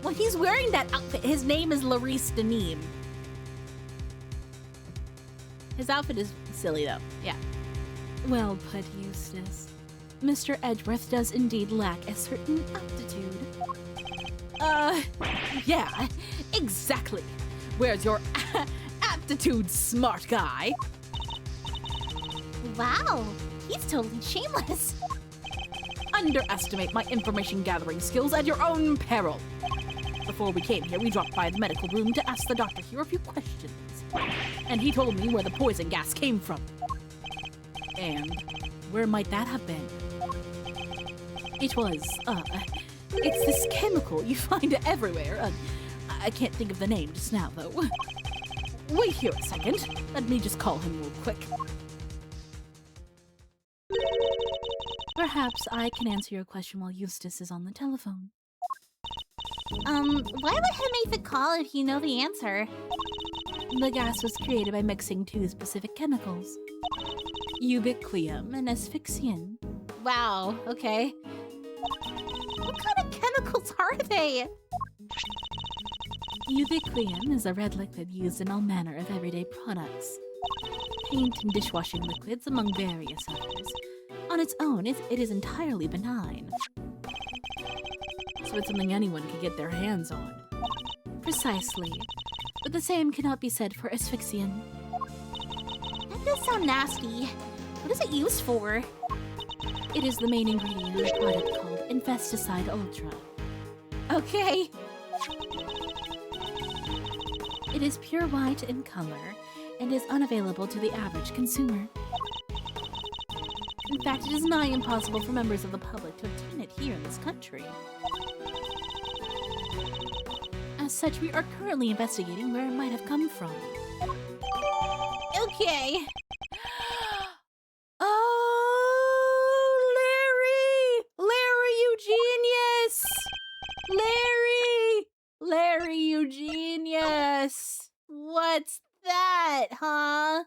Well, he's wearing that outfit. His name is Larice Denim. His outfit is silly, though. Yeah. Well put, Eustace. Mr. Edgeworth does indeed lack a certain aptitude. Yeah, exactly. Where's your aptitude, smart guy? Wow, he's totally shameless. Underestimate my information gathering skills at your own peril. Before we came here, we dropped by the medical room to ask the doctor here a few questions. And he told me where the poison gas came from. And where might that have been? It was, it's this chemical you find everywhere. I can't think of the name just now, though. Wait here a second. Let me just call him real quick. Perhaps I can answer your question while Eustace is on the telephone. Why would he make the call if you know the answer? The gas was created by mixing two specific chemicals, ubiquium and asphyxian. Wow, okay. What kind of chemicals are they? Ubiquium is a red liquid used in all manner of everyday products. Paint and dishwashing liquids, among various others. On its own, it is entirely benign. So it's something anyone could get their hands on. Precisely. But the same cannot be said for asphyxian. That does sound nasty. What is it used for? It is the main ingredient in a product called Infesticide Ultra. Okay. It is pure white in color and is unavailable to the average consumer. In fact, it is nigh impossible for members of the public to obtain it here in this country. As such, we are currently investigating where it might have come from. Okay. Oh, Larry, you genius! What's that, huh?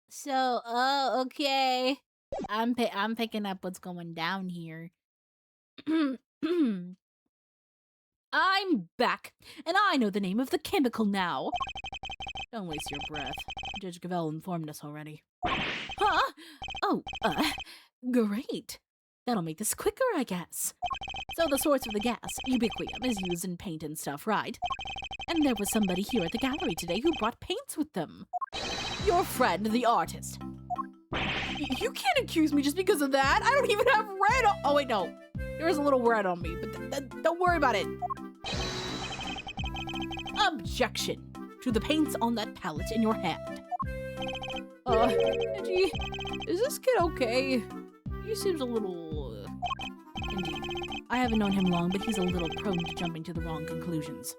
So, oh, okay. I'm picking up what's going down here. I'm back, and I know the name of the chemical now. Don't waste your breath. Judge Gavel informed us already. Huh? Oh, great. That'll make this quicker, I guess. So the source of the gas, ubiquium, is used in paint and stuff, right? And there was somebody here at the gallery today who brought paints with them. Your friend, the artist. You can't accuse me just because of that. I don't even have red on— oh, wait, no. There is a little red on me, but don't worry about it. Objection to the paints on that palette in your hand. Edgy, is this kid okay? He seems a little— indeed. I haven't known him long, but he's a little prone to jumping to the wrong conclusions.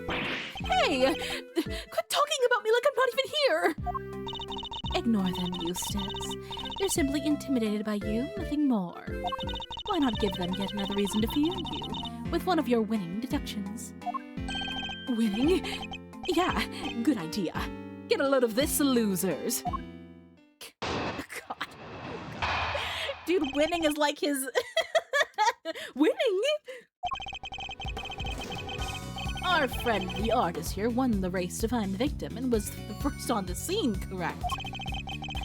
Hey! Quit talking about me like I'm not even here! Ignore them, Eustace. They're simply intimidated by you, nothing more. Why not give them yet another reason to fear you, with one of your winning deductions? Winning? Yeah, good idea. Get a load of this, losers. God. Dude, winning is like his... winning? Our friend, the artist here, won the race to find the victim and was the first on the scene, correct?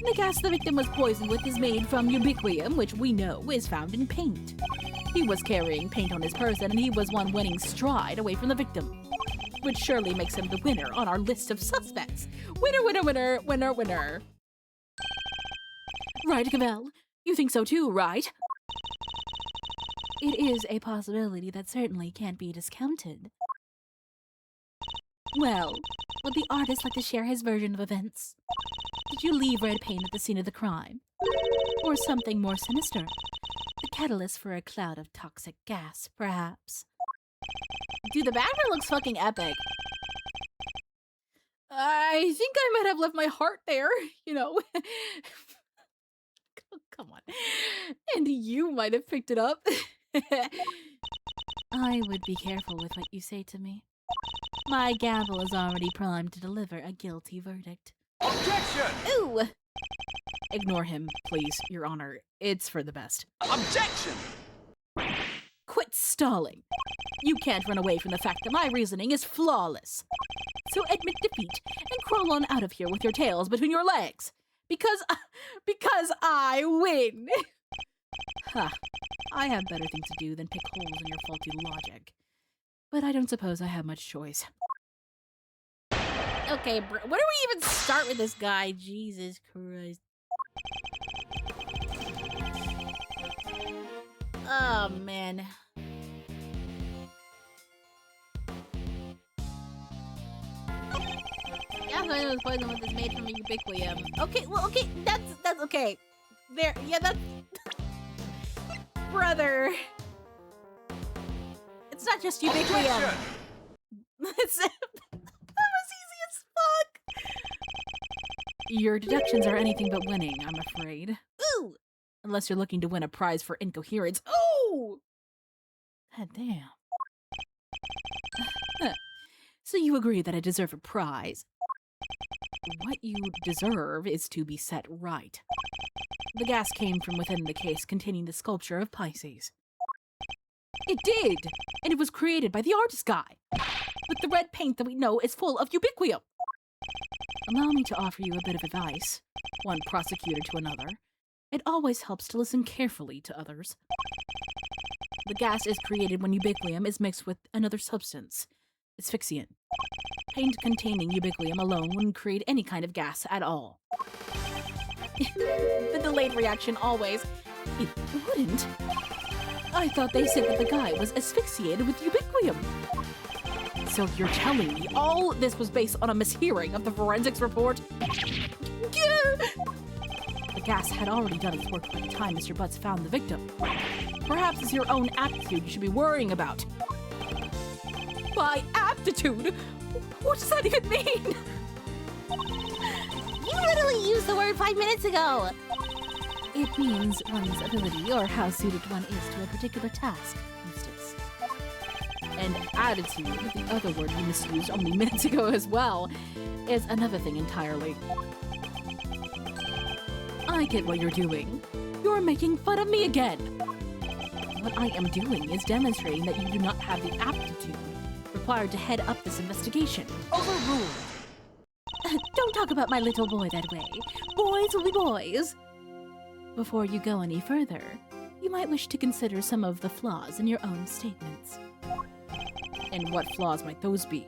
The gas the victim was poisoned with is made from ubiquium, which we know is found in paint. He was carrying paint on his person, and he was one winning stride away from the victim, which surely makes him the winner on our list of suspects. Winner, winner, winner, winner, winner. Right, Gavel? You think so too, right? It is a possibility that certainly can't be discounted. Well, would the artist like to share his version of events? Did you leave red paint at the scene of the crime? Or something more sinister? The catalyst for a cloud of toxic gas, perhaps? Dude, the background looks fucking epic. I think I might have left my heart there, you know. Come on. And you might have picked it up. I would be careful with what you say to me. My gavel is already primed to deliver a guilty verdict. Objection! Ooh! Ignore him, please, Your Honor. It's for the best. Objection! stalling. You can't run away from the fact that my reasoning is flawless. So admit defeat and crawl on out of here with your tails between your legs. Because I win. Ha, I have better things to do than pick holes in your faulty logic. But I don't suppose I have much choice. Okay, where do we even start with this guy? Jesus Christ. Oh, man. Yeah, I know it's poison with this made from a ubiquium. Okay, well, okay, that's okay. There, yeah, that's... Brother. It's not just ubiquium. It's... That was easy as fuck. Your deductions are anything but winning, I'm afraid. Ooh. Unless you're looking to win a prize for incoherence. Ooh. God damn. So you agree that I deserve a prize. What you deserve is to be set right. The gas came from within the case containing the sculpture of Pisces. It did, and it was created by the artist guy. With the red paint that we know is full of ubiquium. Allow me to offer you a bit of advice, one prosecutor to another. It always helps to listen carefully to others. The gas is created when ubiquium is mixed with another substance, asphyxiant. Paint containing ubiquium alone wouldn't create any kind of gas at all. The delayed reaction always. It wouldn't. I thought they said that the guy was asphyxiated with ubiquium. So you're telling me all this was based on a mishearing of the forensics report? The gas had already done its work by the time Mr. Butts found the victim. Perhaps it's your own aptitude you should be worrying about. My aptitude? What does that even mean? You literally used the word 5 minutes ago. It means one's ability or how suited one is to a particular task, Eustace. And attitude, the other word you misused only minutes ago as well, is another thing entirely. I get what you're doing. You're making fun of me again. What I am doing is demonstrating that you do not have the aptitude required to head up this investigation. Overruled. Don't talk about my little boy that way. Boys will be boys. Before you go any further, you might wish to consider some of the flaws in your own statements. And what flaws might those be?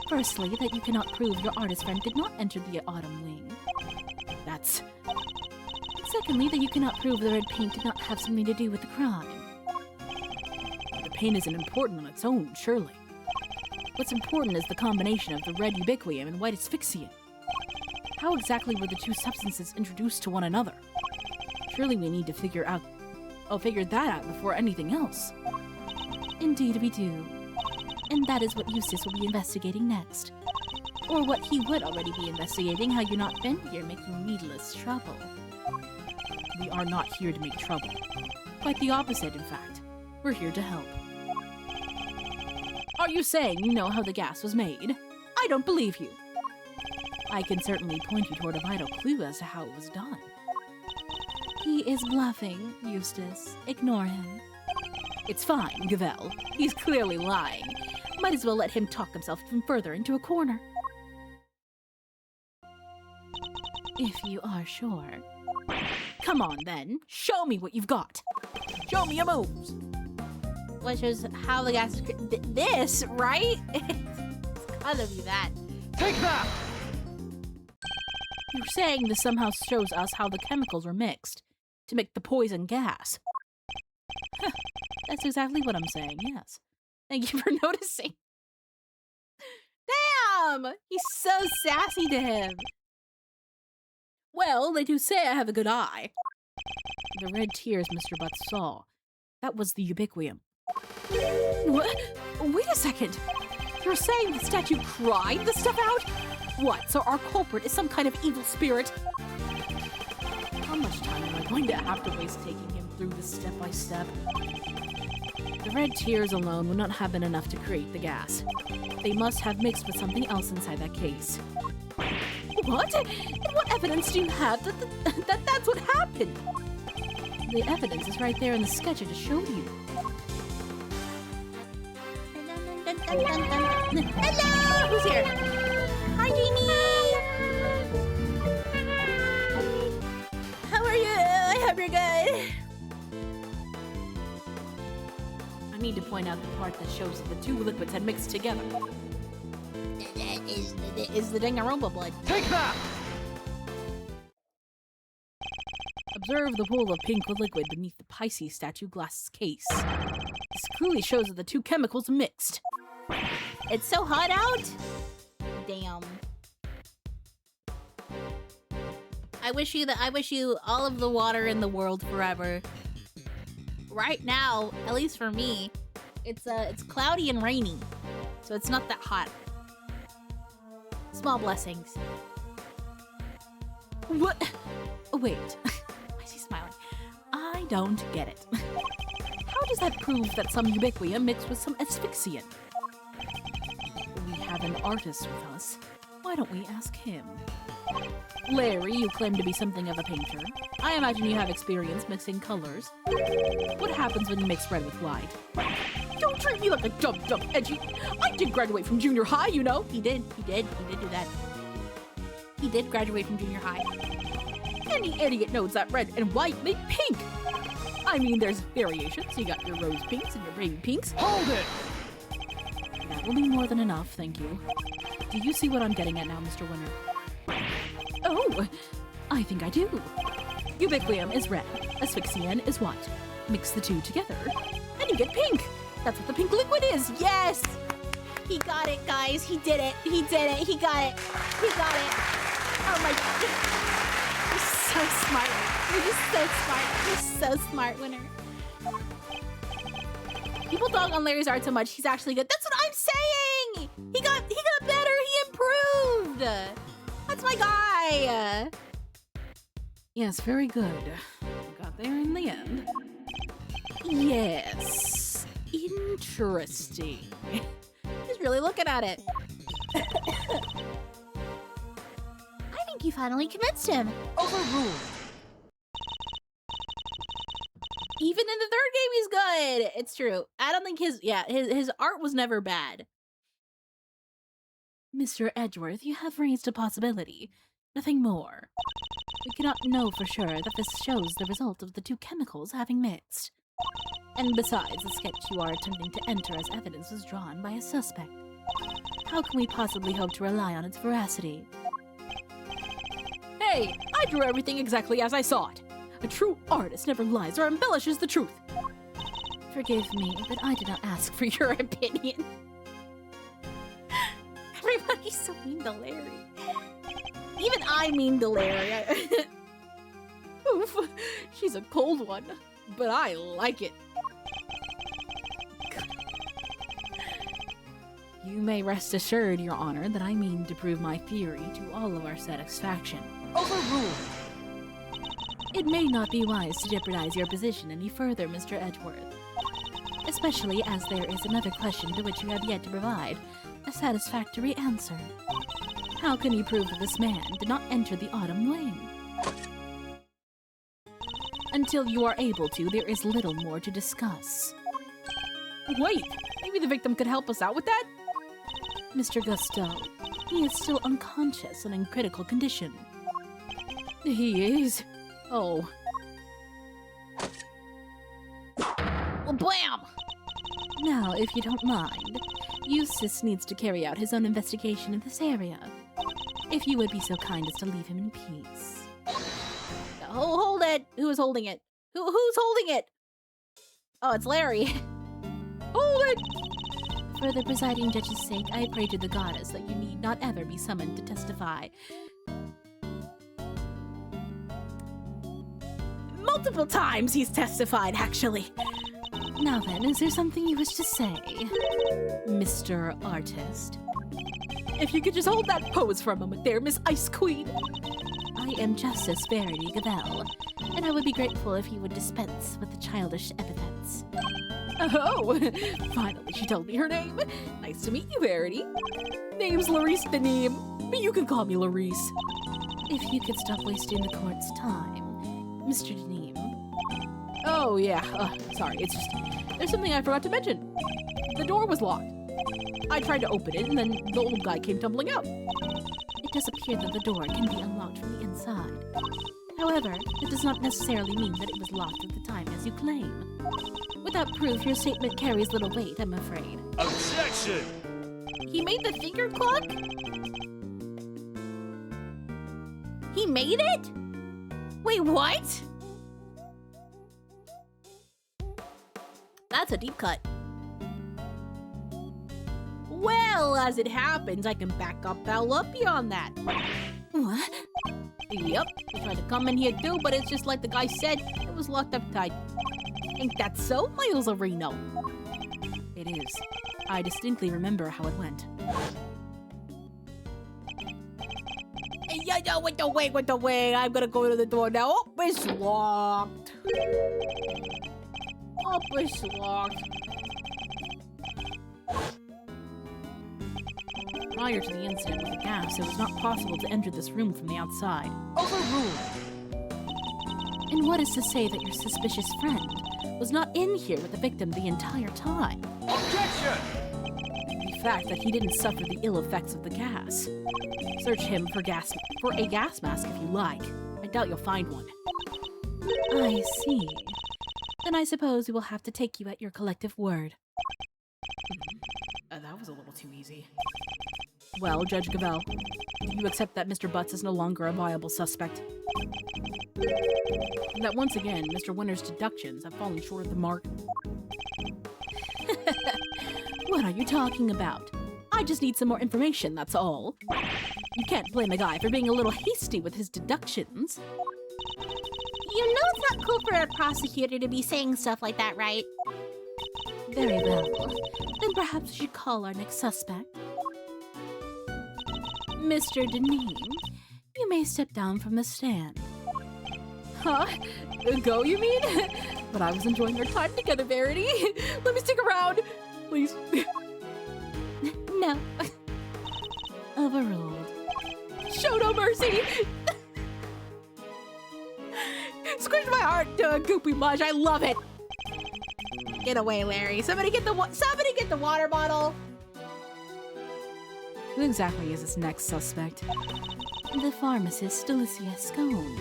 Firstly, that you cannot prove your artist friend did not enter the autumn wing. That's... Secondly, that you cannot prove the red paint did not have something to do with the crime. The paint isn't important on its own, surely. What's important is the combination of the red ubiquium and white asphyxiant. How exactly were the two substances introduced to one another? Surely we need to figure that out before anything else. Indeed we do. And that is what Eustace will be investigating next. Or what he would already be investigating had you not been here making needless trouble. We are not here to make trouble. Quite the opposite, in fact. We're here to help. Are you saying you know how the gas was made? I don't believe you. I can certainly point you toward a vital clue as to how it was done. He is bluffing, Eustace. Ignore him. It's fine, Gavel. He's clearly lying. Might as well let him talk himself even further into a corner. If you are sure. Come on, then. Show me what you've got. Show me your moves. Which is how the gas is this, right? It's gotta be that. Take that! You're saying this somehow shows us how the chemicals were mixed to make the poison gas. That's exactly what I'm saying, yes. Thank you for noticing. Damn! He's so sassy to him. Well, they do say I have a good eye. The red tears Mr. Butts saw. That was the ubiquium. What? Wait a second. You're saying the statue cried the stuff out? What, so our culprit is some kind of evil spirit? How much time am I going to have to waste taking him through this step by step? The red tears alone would not have been enough to create the gas. They must have mixed with something else inside that case. What? And what evidence do you have that that's what happened? The evidence is right there in the sketch I just showed you. Dun, dun, dun, dun. Hello! Who's here? Hi, Jamie! How are you? I hope you're good. I need to point out the part that shows that the two liquids had mixed together. Is the Danganronpa blood. Take that! Observe the pool of pink liquid beneath the Pisces statue glass case. This clearly shows that the two chemicals mixed. It's so hot out. Damn. I wish you all of the water in the world forever. Right now, at least for me, it's cloudy and rainy, so it's not that hot. Small blessings. What? Wait. Why is he smiling? I don't get it. How does that prove that some ubiquium mixed with some asphyxiant? We have an artist with us. Why don't we ask him? Larry, you claim to be something of a painter. I imagine you have experience mixing colors. What happens when you mix red with white? Don't treat me like a dumb edgy. I did graduate from junior high, you know. He did do that. He did graduate from junior high. Any idiot knows that red and white make pink. I mean, there's variations. You got your rose pinks and your baby pinks. Hold it! That will be more than enough, thank you. Do you see what I'm getting at now, Mr. Winner? Oh, I think I do. Ubiquium is red, asphyxian is white. Mix the two together, and you get pink. That's what the pink liquid is. Yes! He got it, guys. He did it. He did it. He got it. He got it. Oh my god. You're so smart. You're just so smart. You're so smart, Winner. People dog on Larry's art so much, he's actually good. That's what I'm saying! He got better. He improved. That's my guy. Yes, very good. Got there in the end. Yes. Interesting. He's really looking at it. I think you finally convinced him. Overruled. Even in the third game, he's good. It's true. I don't think his art was never bad. Mr. Edgeworth, you have raised a possibility. Nothing more. We cannot know for sure that this shows the result of the two chemicals having mixed. And besides, the sketch you are attempting to enter as evidence was drawn by a suspect. How can we possibly hope to rely on its veracity? Hey, I drew everything exactly as I saw it. A true artist never lies or embellishes the truth. Forgive me, but I did not ask for your opinion. Everybody's so mean to Larry. Even I mean to Larry. Oof, she's a cold one, but I like it. You may rest assured, Your Honor, that I mean to prove my theory to all of our satisfaction. Overruled. It may not be wise to jeopardize your position any further, Mr. Edgeworth. Especially as there is another question to which you have yet to provide a satisfactory answer. How can you prove that this man did not enter the Autumn Wing? Until you are able to, there is little more to discuss. Wait, maybe the victim could help us out with that? Mr. Gusteau, he is still unconscious and in critical condition. He is? Oh. Well, blam! Now, if you don't mind, Eustace needs to carry out his own investigation in this area. If you would be so kind as to leave him in peace. Oh, hold it! Who is holding it? Who's holding it? Oh, it's Larry. Hold it! For the presiding judge's sake, I pray to the goddess that you need not ever be summoned to testify. Multiple times he's testified, actually. Now then, is there something you wish to say, Mr. Artist? If you could just hold that pose for a moment there, Miss Ice Queen. I am Justice Verity Gavelle, and I would be grateful if you would dispense with the childish epithets. Oh, finally she told me her name. Nice to meet you, Verity. Name's Larice Beneem, but you can call me Larice. If you could stop wasting the court's time, Mr. Deneem. Oh, yeah, sorry, it's just, there's something I forgot to mention. The door was locked. I tried to open it, and then the old guy came tumbling out. It does appear that the door can be unlocked from the inside. However, it does not necessarily mean that it was locked at the time as you claim. Without proof, your statement carries little weight, I'm afraid. Objection! He made the finger clock? He made it? Wait, what? That's a deep cut. Well, as it happens, I can back up Valupia on that. What? Yep, he tried to come in here too, but it's just like the guy said, it was locked up tight. Ain't that so, Miles Areno? It is. I distinctly remember how it went. Yeah, wait the way. I'm gonna go to the door now. Oh, it's locked. Oh, it's locked. Prior to the incident with the gas, it was not possible to enter this room from the outside. Overruled. And what is to say that your suspicious friend was not in here with the victim the entire time? Objection! The fact that he didn't suffer the ill effects of the gas. Search him for a gas mask if you like. I doubt you'll find one. I see. Then I suppose we will have to take you at your collective word. That was a little too easy. Well, Judge Gavel, do you accept that Mr. Butts is no longer a viable suspect? And that once again, Mr. Winter's deductions have fallen short of the mark? What are you talking about? I just need some more information, that's all. You can't blame a guy for being a little hasty with his deductions. You know it's not cool for a prosecutor to be saying stuff like that, right? Very well. Then perhaps we should call our next suspect. Mr. Deneen, you may step down from the stand. Huh? Go, you mean? But I was enjoying our time together, Verity. Let me stick around, please. No. Overruled. Show no mercy. Squish my heart to a goopy mush. I love it. Get away, Larry. Somebody get the water bottle. Who exactly is this next suspect? The pharmacist, Delicia Scone.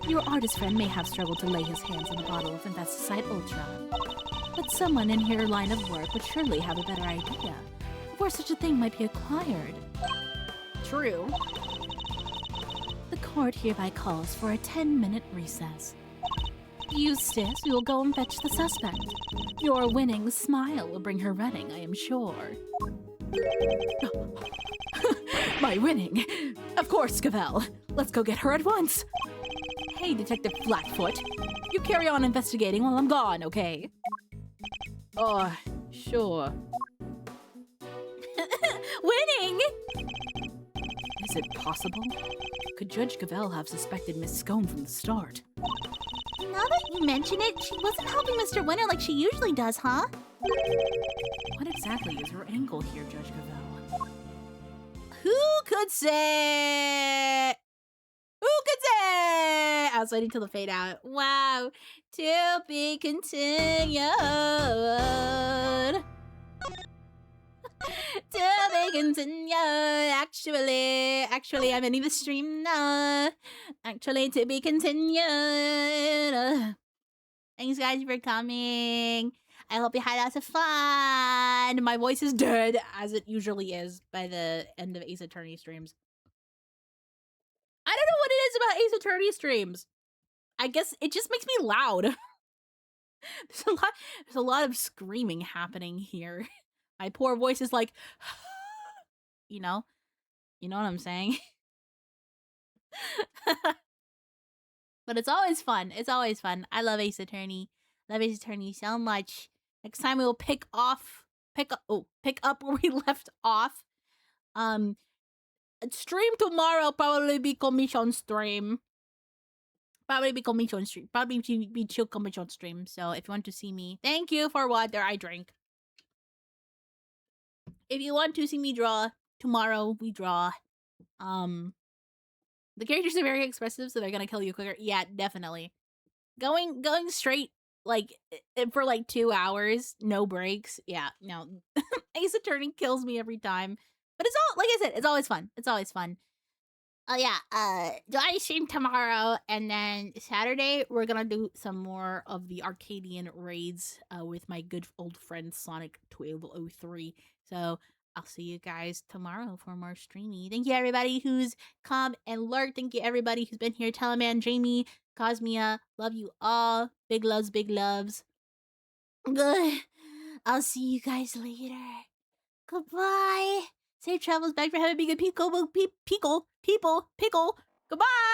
Your artist friend may have struggled to lay his hands on a bottle of Investicide Ultra. But someone in your line of work would surely have a better idea of where such a thing might be acquired. True. The court hereby calls for a 10-minute recess. Eustace, we will go and fetch the suspect. Your winning smile will bring her running, I am sure. My winning. Of course, Gavel. Let's go get her at once. Hey, Detective Flatfoot. You carry on investigating while I'm gone, okay? Oh, sure. Winning! Is it possible? Could Judge Gavel have suspected Miss Scone from the start? Now that you mention it, she wasn't helping Mr. Winter like she usually does, huh? What exactly is your angle here, Judge Gavel? Who could say? Who could say? I was waiting till the fade out. Wow. To be continued. To be continued. Actually, I'm ending the stream now. Actually, to be continued. Thanks, guys, for coming. I hope you had lots of fun. My voice is dead, as it usually is by the end of Ace Attorney streams. I don't know what it is about Ace Attorney streams. I guess it just makes me loud. There's a lot of screaming happening here. My poor voice is like, you know what I'm saying? But it's always fun. It's always fun. I love Ace Attorney. Love Ace Attorney so much. Next time we will pick up where we left off. Stream tomorrow probably be commission stream. Probably be chill commission stream. So if you want to see me, thank you for water I drink. If you want to see me draw tomorrow, we draw. The characters are very expressive, so they're gonna kill you quicker. Yeah, definitely. Going straight like for like 2 hours, no breaks. Yeah, no. Ace Attorney kills me every time. But it's all, like I said, it's always fun. It's always fun. Oh yeah, do I stream tomorrow, and then Saturday we're gonna do some more of the Arcadian raids with my good old friend Sonic 1203. So I'll see you guys tomorrow for more streaming. Thank you everybody who's come and lurked. Thank you everybody who's been here. Teleman, Jamie, Cosmia, love you all. Big loves, big loves. Good. I'll see you guys later. Goodbye. Safe travels back for having a good people. Goodbye.